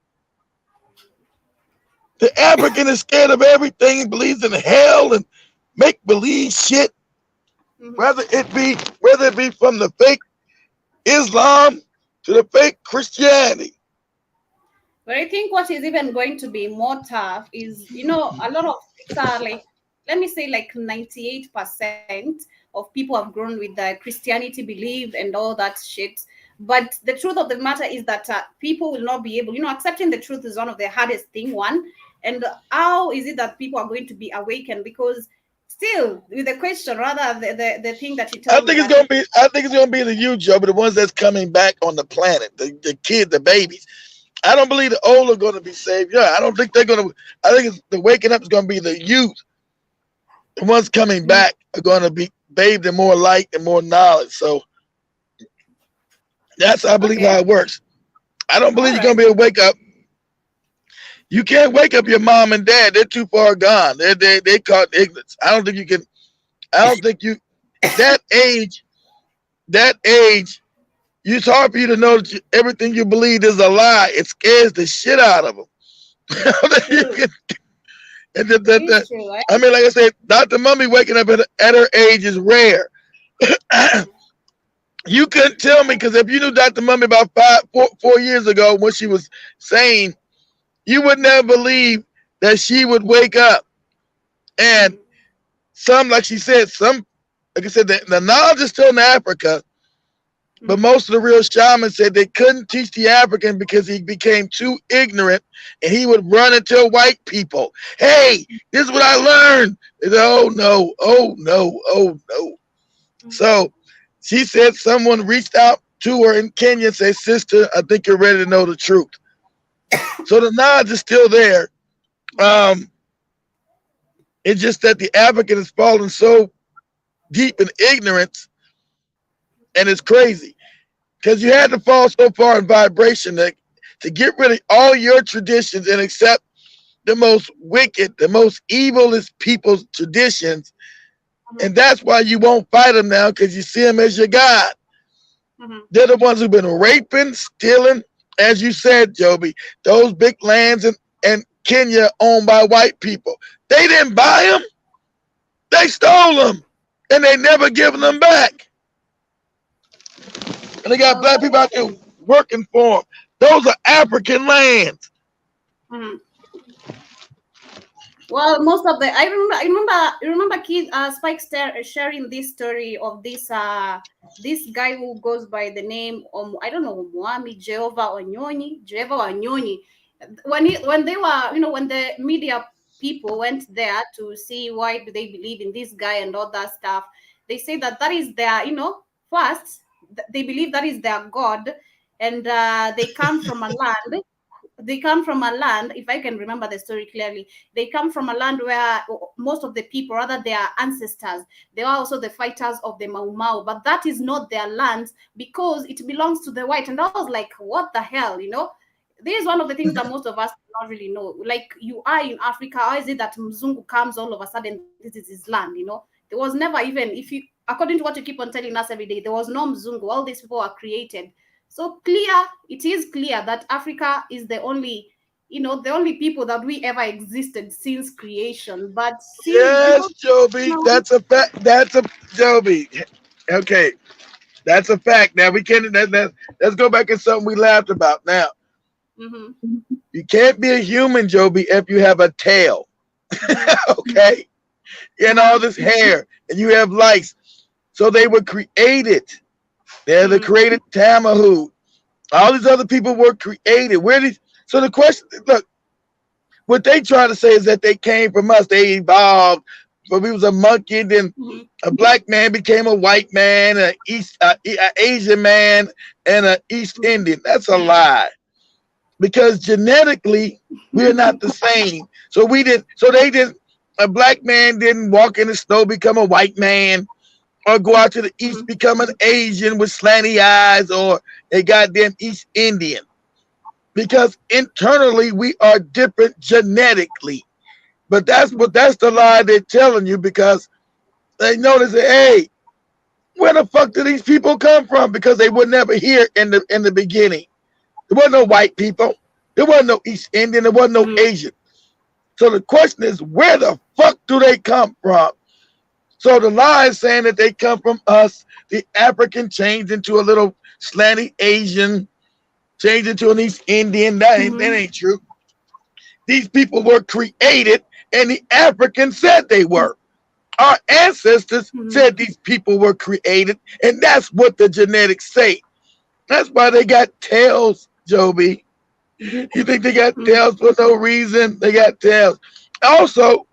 The African is scared of everything and believes in hell and make believe shit. Whether it be from the fake Islam to the fake Christianity. But I think what is even going to be more tough is, a lot of like, let me say, like 98% of people have grown with the Christianity belief and all that shit. But the truth of the matter is that people will not be able, accepting the truth is one of the hardest thing, one. And how is it that people are going to be awakened? Because still, with the question, rather the thing that you tell me. I think it's gonna be the youth, Joe, but the ones that's coming back on the planet, the kids, the babies. I don't believe the old are going to be saved. Yeah, I don't think they're going to. I think the waking up is going to be the youth. The ones coming back are going to be bathed in more light and more knowledge. So that's, I believe, how it works. I don't believe you're going to be able to wake up. You can't wake up your mom and dad. They're too far gone. They caught ignorance. I don't think you can. I don't think you. That age. It's hard for you to know that everything you believe is a lie. It scares the shit out of them. I mean, like I said, Dr. Mummy waking up at her age is rare. You couldn't tell me, because if you knew Dr. Mummy about 4 years ago when she was sane, you would never believe that she would wake up. And like she said, like I said, the knowledge is still in Africa. But most of the real shamans said they couldn't teach the African because he became too ignorant, and he would run and tell white people, hey, this is what I learned. They said, oh no, oh no, oh no. So she said someone reached out to her in Kenya and said, sister, I think you're ready to know the truth. So the knowledge is still there. It's just that the African has fallen so deep in ignorance, and it's crazy. Because you had to fall so far in vibration to get rid of all your traditions and accept the most wicked, the most evilest people's traditions. And that's why you won't fight them now, because you see them as your God. They're the ones who've been raping, stealing, as you said, Joby, those big lands in Kenya owned by white people. They didn't buy them. They stole them. And they never given them back. And they got black people out there working for them. Those are African lands. Mhm. Well, most of the I remember kid Spike sharing this story of this guy who goes by the name I don't know, Mwami Jehovah Wanyonyi. When they were, when the media people went there to see why do they believe in this guy and all that stuff, they say that is their, first they believe that is their God, and they come from a land. They come from a land, if I can remember the story clearly, they come from a land where most of the people, rather their ancestors, they are also the fighters of the Mau Mau, but that is not their land because it belongs to the white. And I was like, what the hell, This is one of the things that most of us do not really know. Like, you are in Africa, how is it that Mzungu comes all of a sudden, this is his land, There was never even, according to what you keep on telling us every day, there was no Mzungu. All these people are created. So it is clear that Africa is the only people that we ever existed since creation. But yes, Joby, that's a fact. Joby. Okay, that's a fact. Now we can't. Let's go back to something we laughed about. Now, you can't be a human, Joby, if you have a tail. Okay, and all this hair, and you have lice. So they were created. They're the created Tamahu. All these other people were created. So the question, look, what they try to say is that they came from us. They evolved. But we was a monkey, then a black man became a white man, an Asian man, and an East Indian. That's a lie. Because genetically, we're not the same. So a black man didn't walk in the snow, become a white man, or go out to the east, become an Asian with slanty eyes, or a goddamn East Indian. Because internally we are different genetically. But that's the lie they're telling you, because they notice that, hey, where the fuck do these people come from? Because they were never here in the beginning. There wasn't no white people. There wasn't no East Indian. There wasn't no Asian. So the question is, where the fuck do they come from? So the lie is saying that they come from us. The African changed into a little slanty Asian, changed into an East Indian. That ain't true. These people were created, and the Africans said they were. Our ancestors said these people were created, and that's what the genetics say. That's why they got tails, Joby. You think they got tails for no reason? They got tails. Also,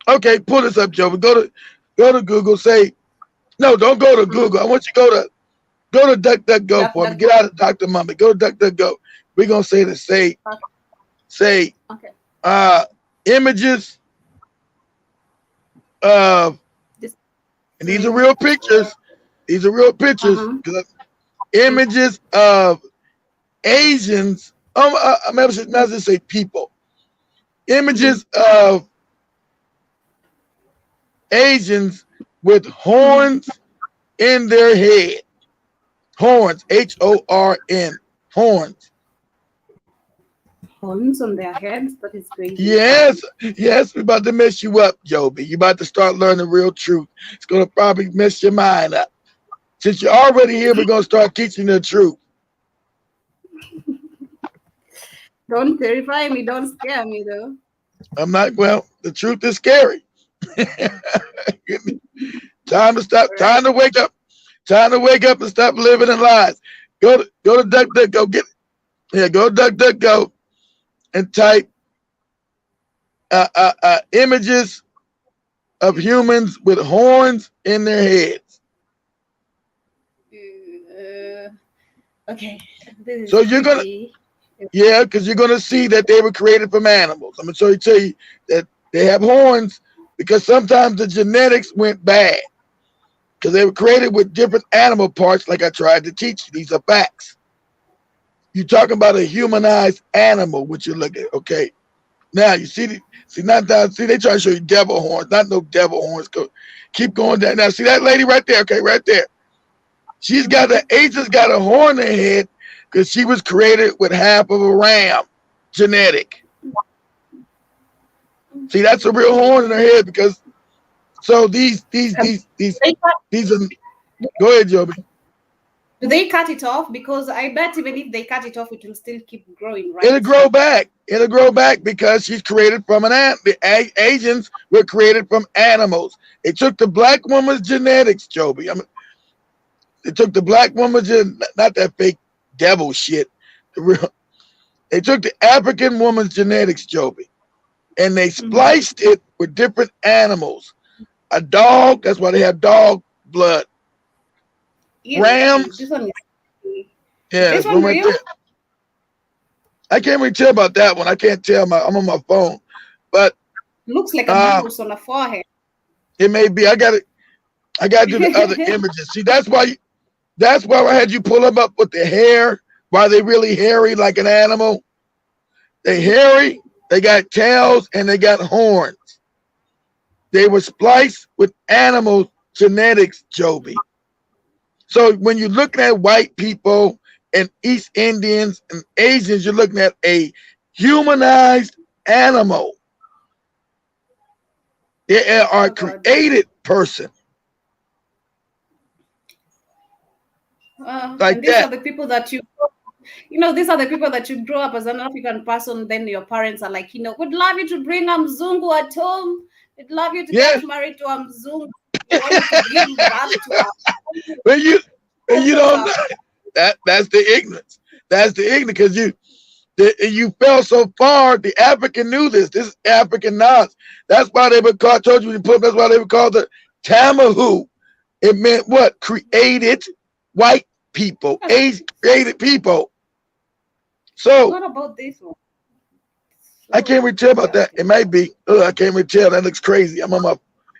okay, pull this up, Joby. Go to Google. Say, no, don't go to Google. I want you to go to DuckDuckGo for me. Get out of Dr. Mummy. Go to DuckDuckGo. We're gonna say images of, and these are real pictures. These are real pictures. Images of Asians. I might just say people. Images of Asians with horns in their head. Horns, Horn. Horns. Horns on their heads? That is crazy. Yes, we're about to mess you up, Joby. You're about to start learning real truth. It's going to probably mess your mind up. Since you're already here, we're going to start teaching the truth. Don't terrify me. Don't scare me, though. I'm not, well, the truth is scary. Time to stop. Time to wake up. Time to wake up and stop living in lies. Go to DuckDuckGo. Go to DuckDuckGo and type images of humans with horns in their heads. Okay. So you're gonna, because you're gonna see that they were created from animals. I'm gonna tell you that they have horns because sometimes the genetics went bad because they were created with different animal parts, like I tried to teach you. These are facts. You're talking about a humanized animal, which you look at. Okay. Now you see they try to show you devil horns, not no devil horns. Keep going down. Now see that lady right there. Okay, right there. She's got Asian's got a horn in her head. because she was created with half of a ram genetic. See, that's a real horn in her head because so these They cut, are. Go ahead, Joby. do they cut it off? Because I bet even if they cut it off, it will still keep growing, right? It'll grow back. It'll grow back because she's created from an animal. The Asians were created from animals. They took the black woman's genetics, Joby. I mean, they took the black woman's not that fake devil shit. They took the African woman's genetics, Joby, and they spliced it with different animals. A dog, that's why they have dog blood. Yeah, Rams. This one, Yeah, this one real? I can't really tell about that one. I can't tell. I'm on my phone, but Looks like a mouse on a forehead. it may be. I got to do the other images. See, that's why I had you pull them up with the hair. Why they really hairy like an animal? They hairy. They got tails and they got horns. They were spliced with animal genetics, Joby. So when you're looking at white people and East Indians and Asians, you're looking at a humanized animal. They are a created person. Like and these that. are the people that these are the people that you grow up as an African person. Then your parents are like, we'd love you to bring a Mzungu at home. We'd love you to get married to a Mzungu. We want you to give birth to a But you don't know. That's the ignorance. That's the ignorance because you fell so far. The African knew this. This is African knowledge. That's why they were called. Told you that's why they were called the Tamahu. It meant what? Created white people, Asian created people. So what about this one? I can't really tell about that. It might be. I can't really tell. That looks crazy.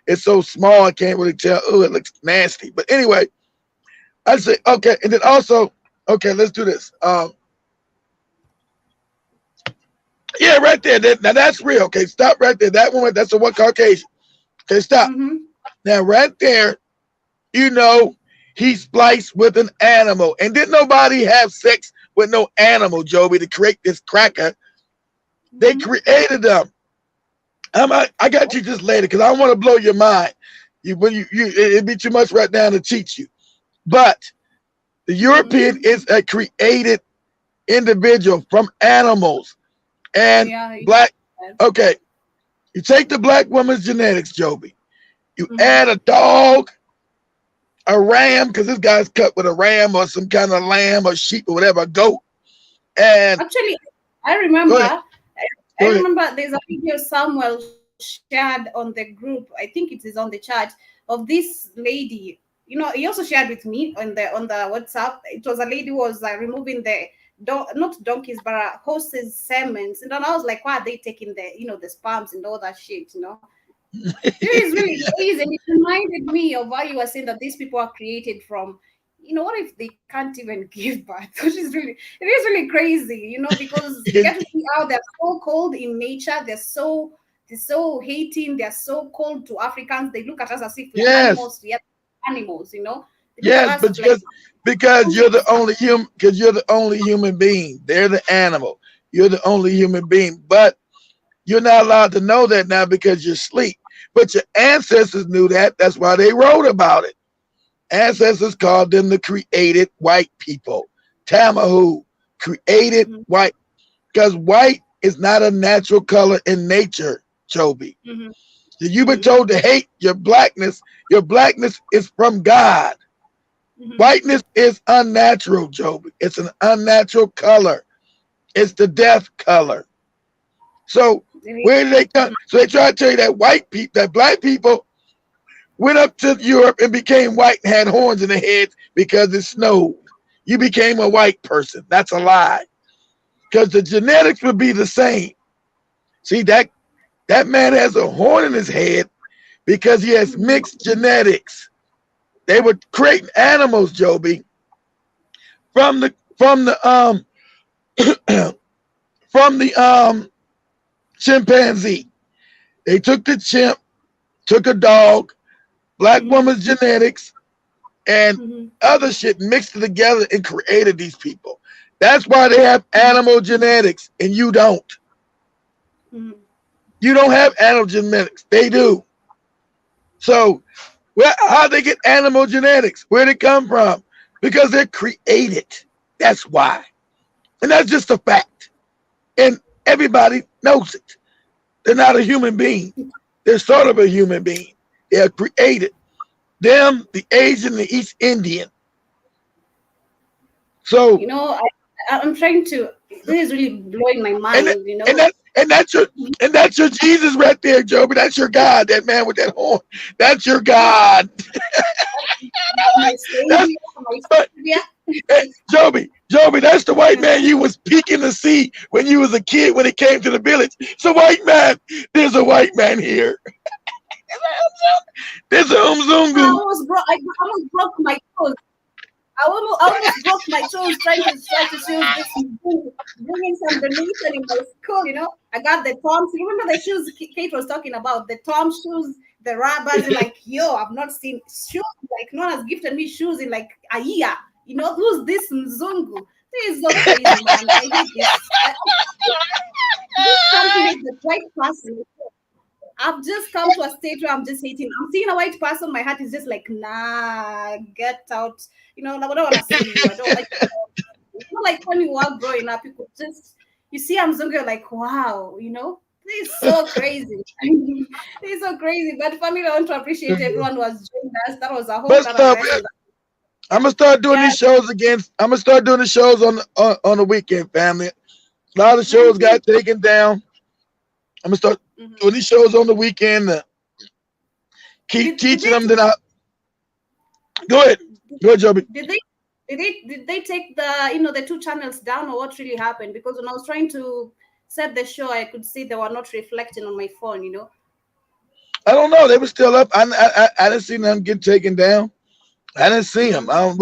It's so small. I can't really tell. It looks nasty. But anyway, I say okay, and then also okay. Let's do this. Yeah, right there. Now that's real. Okay, stop right there. That one. That's a one Caucasian. Okay, stop. Now right there. He spliced with an animal, and didn't nobody have sex with no animal, Joby, to create this cracker. They created them. I got you just later because I want to blow your mind. It'd be too much right now to teach you. But the European is a created individual from animals and black. Okay, you take the black woman's genetics, Joby. You add a dog, a ram, because this guy's cut with a ram or some kind of lamb or sheep or whatever, a goat. And actually, I remember. I remember there's a video Samuel shared on the group. I think it is on the chat of this lady. He also shared with me on the WhatsApp. It was a lady who was removing the not donkeys but horses' semens, and then I was like, why are they taking the sperms and all that shit? It is really crazy, and it reminded me of why you were saying that these people are created from. What if they can't even give birth? Which is it is really crazy, because you get to see how they're so cold in nature. They're so hating. They're so cold to Africans. They look at us as if we're animals. We are animals, Yes, but because you're the only human. Because you're the only human being. They're the animal. You're the only human being. But you're not allowed to know that now because you're asleep. But your ancestors knew that. That's why they wrote about it. Ancestors called them the created white people. Tamahu, created white. Because white is not a natural color in nature, Joby. You've been told to hate your blackness. Your blackness is from God. Whiteness is unnatural, Joby. It's an unnatural color. It's the death color. So where did they come? So they try to tell you that black people went up to Europe and became white and had horns in their heads because it snowed. You became a white person. That's a lie. Because the genetics would be the same. See, that man has a horn in his head because he has mixed genetics. They were creating animals, Joby, from the chimpanzee. They took the chimp, took a dog, black woman's genetics, and other shit, mixed it together and created these people. That's why they have animal genetics and you don't. Mhm. You don't have animal genetics. They do. So how they get animal genetics? Where'd it come from? Because they're created. That's why. And that's just a fact. And everybody knows it. They're not a human being. They're sort of a human being. They are created. Them, the Asian, the East Indian. So You know, I'm trying to. This is really blowing my mind. and You know, and that's your Jesus right there, Joby. That's your God. That man with that horn. That's your God. my That's savior, my but savior. hey, Joby, that's the white man you was peeking to see when you was a kid when it came to the village. It's a white man. There's a white man here. There's a I umzungu. almost broke my toes. I almost broke my toes trying to choose this, bringing some donation in my school. You know, I got the Toms. You remember the shoes Kate was talking about? The Tom shoes, the rubbers. Like, yo, I've not seen shoes. Like, no one has gifted me shoes in like a year. You know, who's this Mzungu? This is so crazy, man. I hate this. This country is the right person. I've just come to a state where I'm just hating. I'm seeing a white person. My heart is just like, nah, get out. You know, I don't want to see you. I don't like. It's not like when you were growing up, you could just you see I'm Zungu, you're like, wow, you know, this is so crazy. This is so crazy. But family, I want to appreciate everyone who has joined us. That was a whole But lot of lesson. I'm gonna start doing these shows again. I'm gonna start doing the shows on the weekend, family. A lot of shows got taken down. I'm gonna start doing these shows on the weekend. Keep teaching them that I. Go ahead, Joby. Did they take the 2 channels down, or what really happened? Because when I was trying to set the show, I could see they were not reflecting on my phone. You know. I don't know. They were still up. I didn't see them get taken down. I didn't see them. I don't.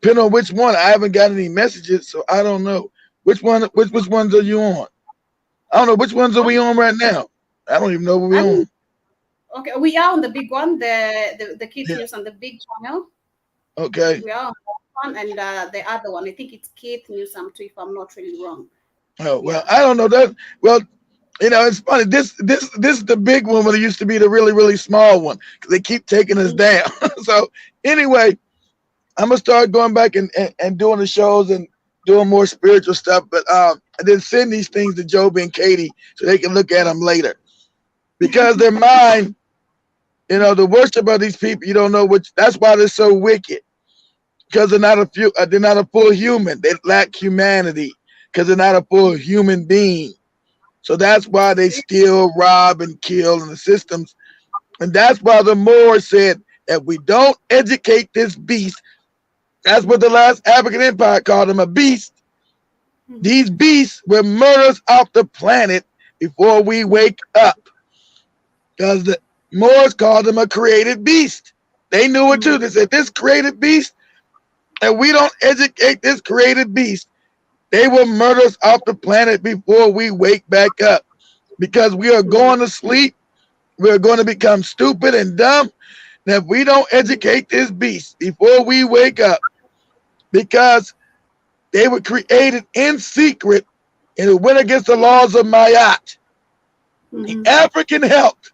Depending on which one, I haven't got any messages, so I don't know which one. Which ones are you on? I don't know which ones are we on right now. I don't even know what we're on. Okay, we are on the big one, the Kids News on the big channel. Okay. We are on that one, and the other one, I think it's Kids News, if I'm not really wrong. Oh well, I don't know that. Well, it's funny. This is the big one, but it used to be the really, really small one because they keep taking us down. So anyway, I'm gonna start going back and doing the shows and doing more spiritual stuff. But I then send these things to Joby and Katie so they can look at them later because they're mine. The worship of these people, you don't know which. That's why they're so wicked because they're not a full human. They lack humanity because they're not a full human being. So that's why they steal, rob, and kill in the systems. And that's why the Moors said that we don't educate this beast. That's what the last African empire called him, a beast. These beasts will murder us off the planet before we wake up. Because the Moors called him a created beast. They knew it too. They said this created beast, and we don't educate this created beast, they will murder us off the planet before we wake back up. Because we are going to sleep. We're going to become stupid and dumb. And if we don't educate this beast before we wake up, because they were created in secret and it went against the laws of Mayat. The African helped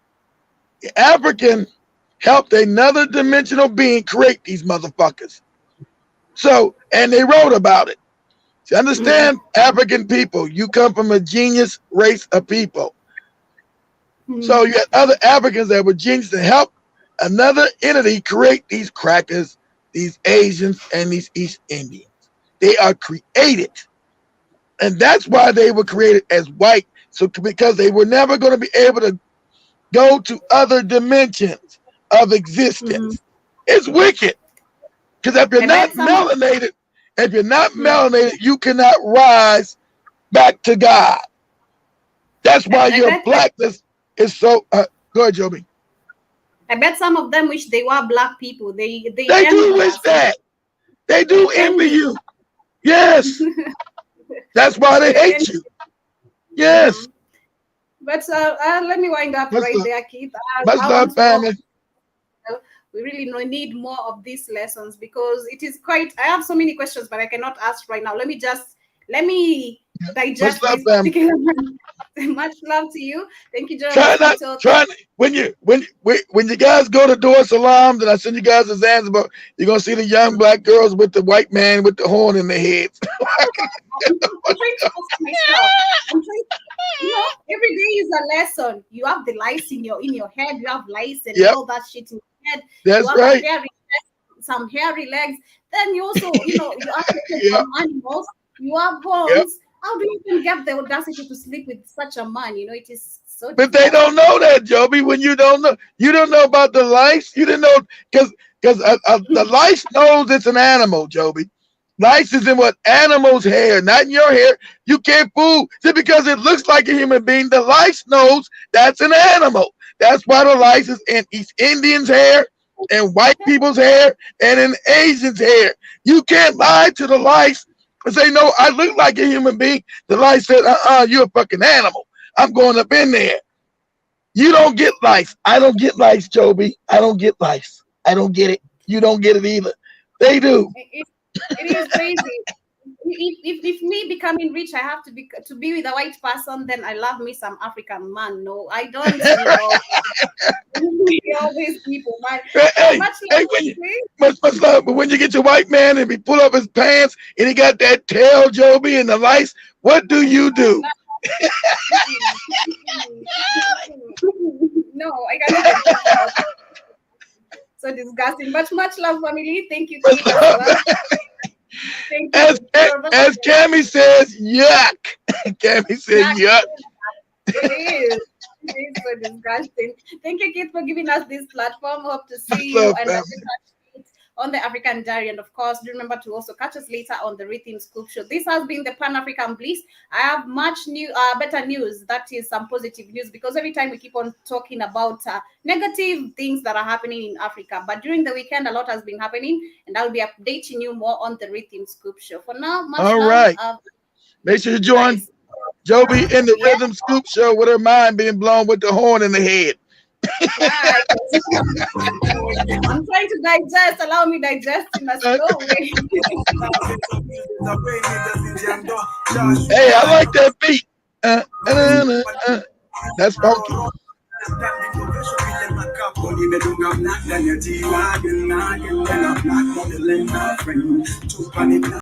another dimensional being create these motherfuckers. So, and they wrote about it. To understand African people, you come from a genius race of people. So you had other Africans that were genius to help another entity create these crackers, these Asians, and these East Indians. They are created. And that's why they were created as white. So because they were never going to be able to go to other dimensions of existence. It's wicked. Because if you're not melanated, you cannot rise back to God. That's why your blackness is so. Go ahead, Joby. I bet some of them wish they were black people. They do wish that. They do envy you. Yes. That's why they hate you. Yes. But let me wind up there, Keith. Much love, family. we really need more of these lessons, because it is quite, I have so many questions, but I cannot ask right now. Let me digest this particular one. Much love to you. Thank you, Jeremy. When you guys go to Dar es Salaam, and I send you guys to Zanzibar, you're gonna see the young black girls with the white man with the horn in their heads. I'm trying to ask myself. Every day is a lesson. You have the lice in your head. You have lice and all that shit in your head. That's you have right. Some hairy legs. Then you also, you have to take some animals. You have horns. Yep. How do you even get the audacity to sleep with such a man? It is so. But they don't know that, Joby. When you don't know about the lice. You didn't know because the lice knows it's an animal, Joby. Lice is in what animals' hair, not in your hair. You can't fool just because it looks like a human being. The lice knows that's an animal. That's why the lice is in East Indians' hair, and white people's hair, and in Asians' hair. You can't lie to the lice and say, no, I look like a human being. The lice said, you're a fucking animal. I'm going up in there. You don't get lice. I don't get lice, Joby. I don't get lice. I don't get it. You don't get it either. They do. It is crazy. If me becoming rich, I have to be with a white person, then I love me some African man. No, I don't. All these people, man. Much love. But when you get your white man and he pull up his pants and he got that tail, Joby, and the lice, what do you do? No, I can't. So disgusting. Much love, family. Thank you. Thank you. As Cammy says, yuck. Cammy says, yuck. It is so disgusting. Thank you, Kate, for giving us this platform. Hope to see you and on the African Diary. And of course, do remember to also catch us later on the Rhythm Scoop Show. This has been the Pan-African Bliss. I have much better news. That is some positive news, because every time we keep on talking about negative things that are happening in Africa. But during the weekend, a lot has been happening, and I'll be updating you more on the Rhythm Scoop Show. For now, much love. All right. Make sure you join Joby in the Rhythm Scoop Show with her mind being blown with the horn in the head. I'm trying to digest. Allow me digest in a slow way. Hey, I like that beat. That's funky.